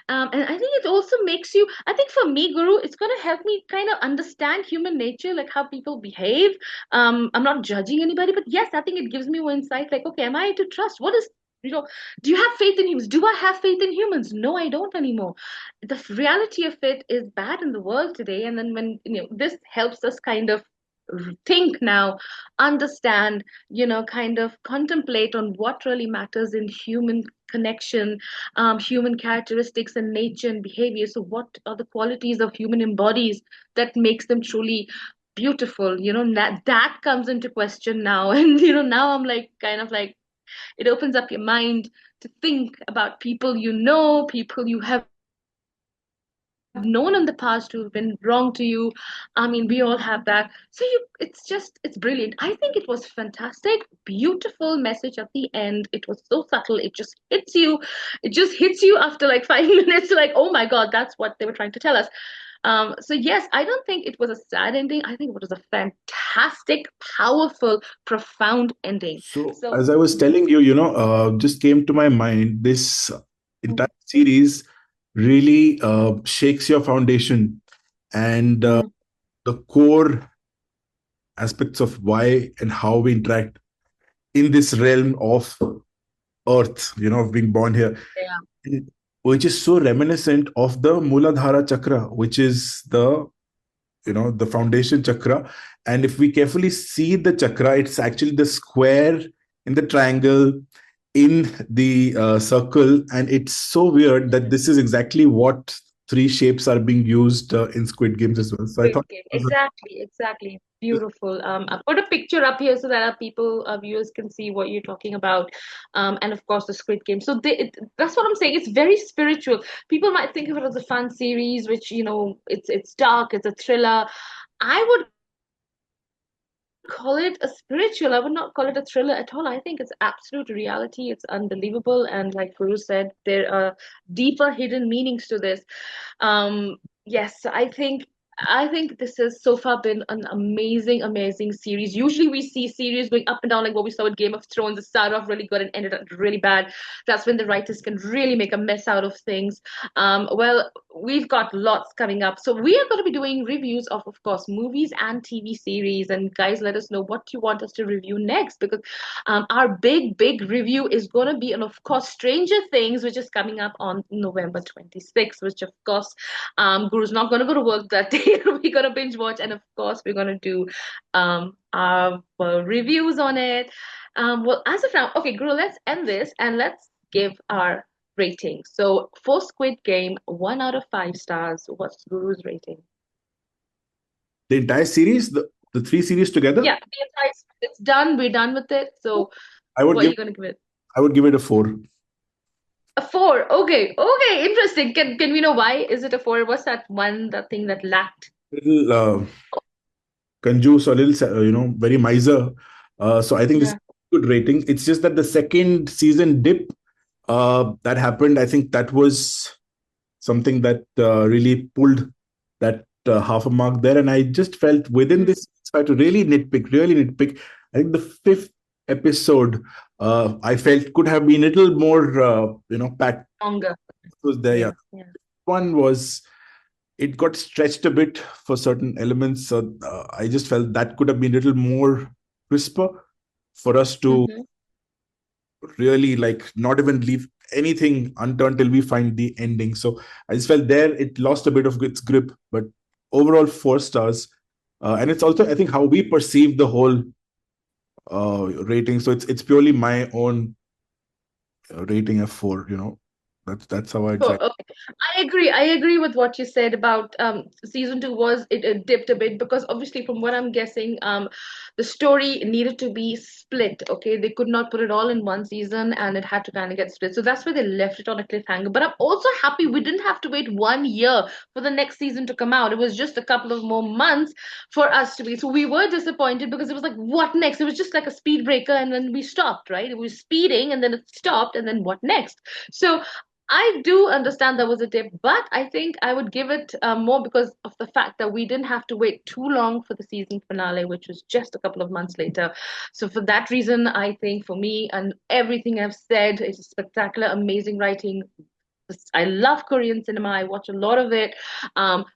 And I think it also makes you, I think for me, Guru, it's going to help me kind of understand human nature, like how people behave. I'm not judging anybody, but yes, I think it gives me more insight. Like, okay, am I to trust? What is you know, do you have faith in humans? Do I have faith in humans? No, I don't anymore. The reality of it is bad in the world today, and then when this helps us kind of think now, understand, kind of contemplate on what really matters in human connection, human characteristics and nature and behavior. So what are the qualities of human embodies that makes them truly beautiful? That comes into question now. And now I'm like, kind of like, it opens up your mind to think about people, people you have known in the past who've been wrong to you. I mean, we all have that. So it's brilliant. I think it was fantastic, beautiful message at the end. It was so subtle. It just hits you after like 5 minutes. Like, oh my God, that's what they were trying to tell us. So yes, I don't think it was a sad ending. I think it was a fantastic, powerful, profound ending. So, So as I was telling you, just came to my mind, this entire mm, series really shakes your foundation and mm, the core aspects of why and how we interact in this realm of Earth, of being born here, yeah, which is so reminiscent of the Muladhara Chakra, which is the foundation chakra. And if we carefully see the chakra, it's actually the square in the triangle in the circle, and it's so weird that this is exactly what three shapes are being used in Squid Games as well. So I Squid thought Game. it was Exactly, exactly. Beautiful. I put a picture up here so that our viewers can see what you're talking about. And of course the Squid Game. So that's what I'm saying. It's very spiritual. People might think of it as a fun series, which it's dark, it's a thriller. I would call it a spiritual. I would not call it a thriller at all. I think it's absolute reality. It's unbelievable. And like Guru said, there are deeper hidden meanings to this. Yes, I think this has so far been an amazing, amazing series. Usually we see series going up and down, like what we saw with Game of Thrones. It started off really good and ended up really bad. That's when the writers can really make a mess out of things. Well, we've got lots coming up. So we are going to be doing reviews of course, movies and TV series. And guys, let us know what you want us to review next, because our big, big review is going to be, and of course, Stranger Things, which is coming up on November 26th, which of course, Guru's not going to go to work that day. We're going to binge watch, and of course, we're going to do our reviews on it. Well, as of now, okay, Guru, let's end this and let's give our rating. So for Squid Game, 1 out of 5 stars. What's Guru's rating? the entire series, the three series together. Yeah, the entire it's done. We're done with it. So I would what are give you going to give it? I would give it a 4. A four. Okay. Okay. Interesting. Can we know why is it a four? What's that thing that lacked? Little conjuice or little, very miser. So I think this is Yeah. a good rating. It's just that the second season dip that happened, I think that was something that really pulled that half a mark there. And I just felt within Mm. this, if I had to really nitpick, I think the fifth episode, I felt could have been a little more, packed. Longer. Was there, yeah. Yeah. Yeah. One was it got stretched a bit for certain elements. So I just felt that could have been a little more crisper for us to Mm-hmm. really like not even leave anything unturned till we find the ending. So I just felt there it lost a bit of its grip, but overall 4 stars. And it's also I think how we perceive the whole rating. So it's purely my own rating of 4. That's how I'd Oh, say. okay. I agree with what you said about season two was it dipped a bit because obviously from what I'm guessing the story needed to be split. Okay, they could not put it all in one season and it had to kind of get split. So that's why they left it on a cliffhanger. But I'm also happy we didn't have to wait 1 year for the next season to come out. It was just a couple of more months for us to be. So we were disappointed because it was like, what next? It was just like a speed breaker and then we stopped, right? It was speeding and then it stopped and then what next? So I do understand there was a dip, but I think I would give it more because of the fact that we didn't have to wait too long for the season finale, which was just a couple of months later. So for that reason, I think for me and everything I've said, it's a spectacular, amazing writing. I love Korean cinema. I watch a lot of it.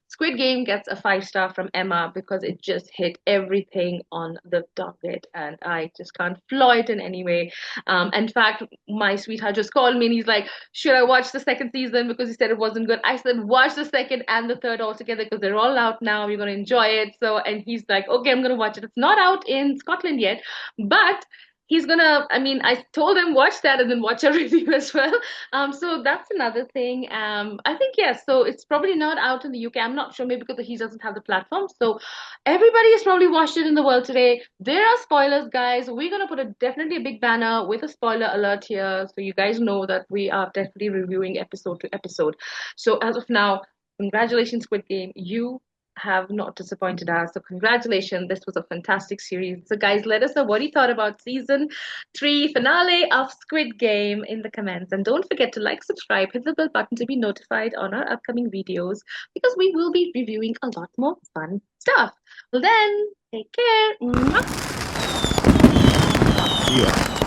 Squid Game gets a 5 star from Emma because it just hit everything on the target, and I just can't flaw it in any way. In fact, my sweetheart just called me and he's like, "Should I watch the second season?" Because he said it wasn't good. I said, "Watch the second and the third all together because they're all out now. You're gonna enjoy it." So, and he's like, "Okay, I'm gonna watch it." It's not out in Scotland yet, but he's gonna. I mean, I told him watch that and then watch a review as well. So that's another thing. I think yes. So it's probably not out in the UK. I'm not sure, maybe because he doesn't have the platform. So everybody has probably watched it in the world today. There are spoilers, guys. We're gonna put definitely a big banner with a spoiler alert here, so you guys know that we are definitely reviewing episode to episode. So as of now, congratulations, Squid Game. You have not disappointed us. So congratulations. This was a fantastic series. So guys, let us know what you thought about season three finale of Squid Game in the comments. And don't forget to like, subscribe, hit the bell button to be notified on our upcoming videos because we will be reviewing a lot more fun stuff. Well then, take care. Mwah. Yeah.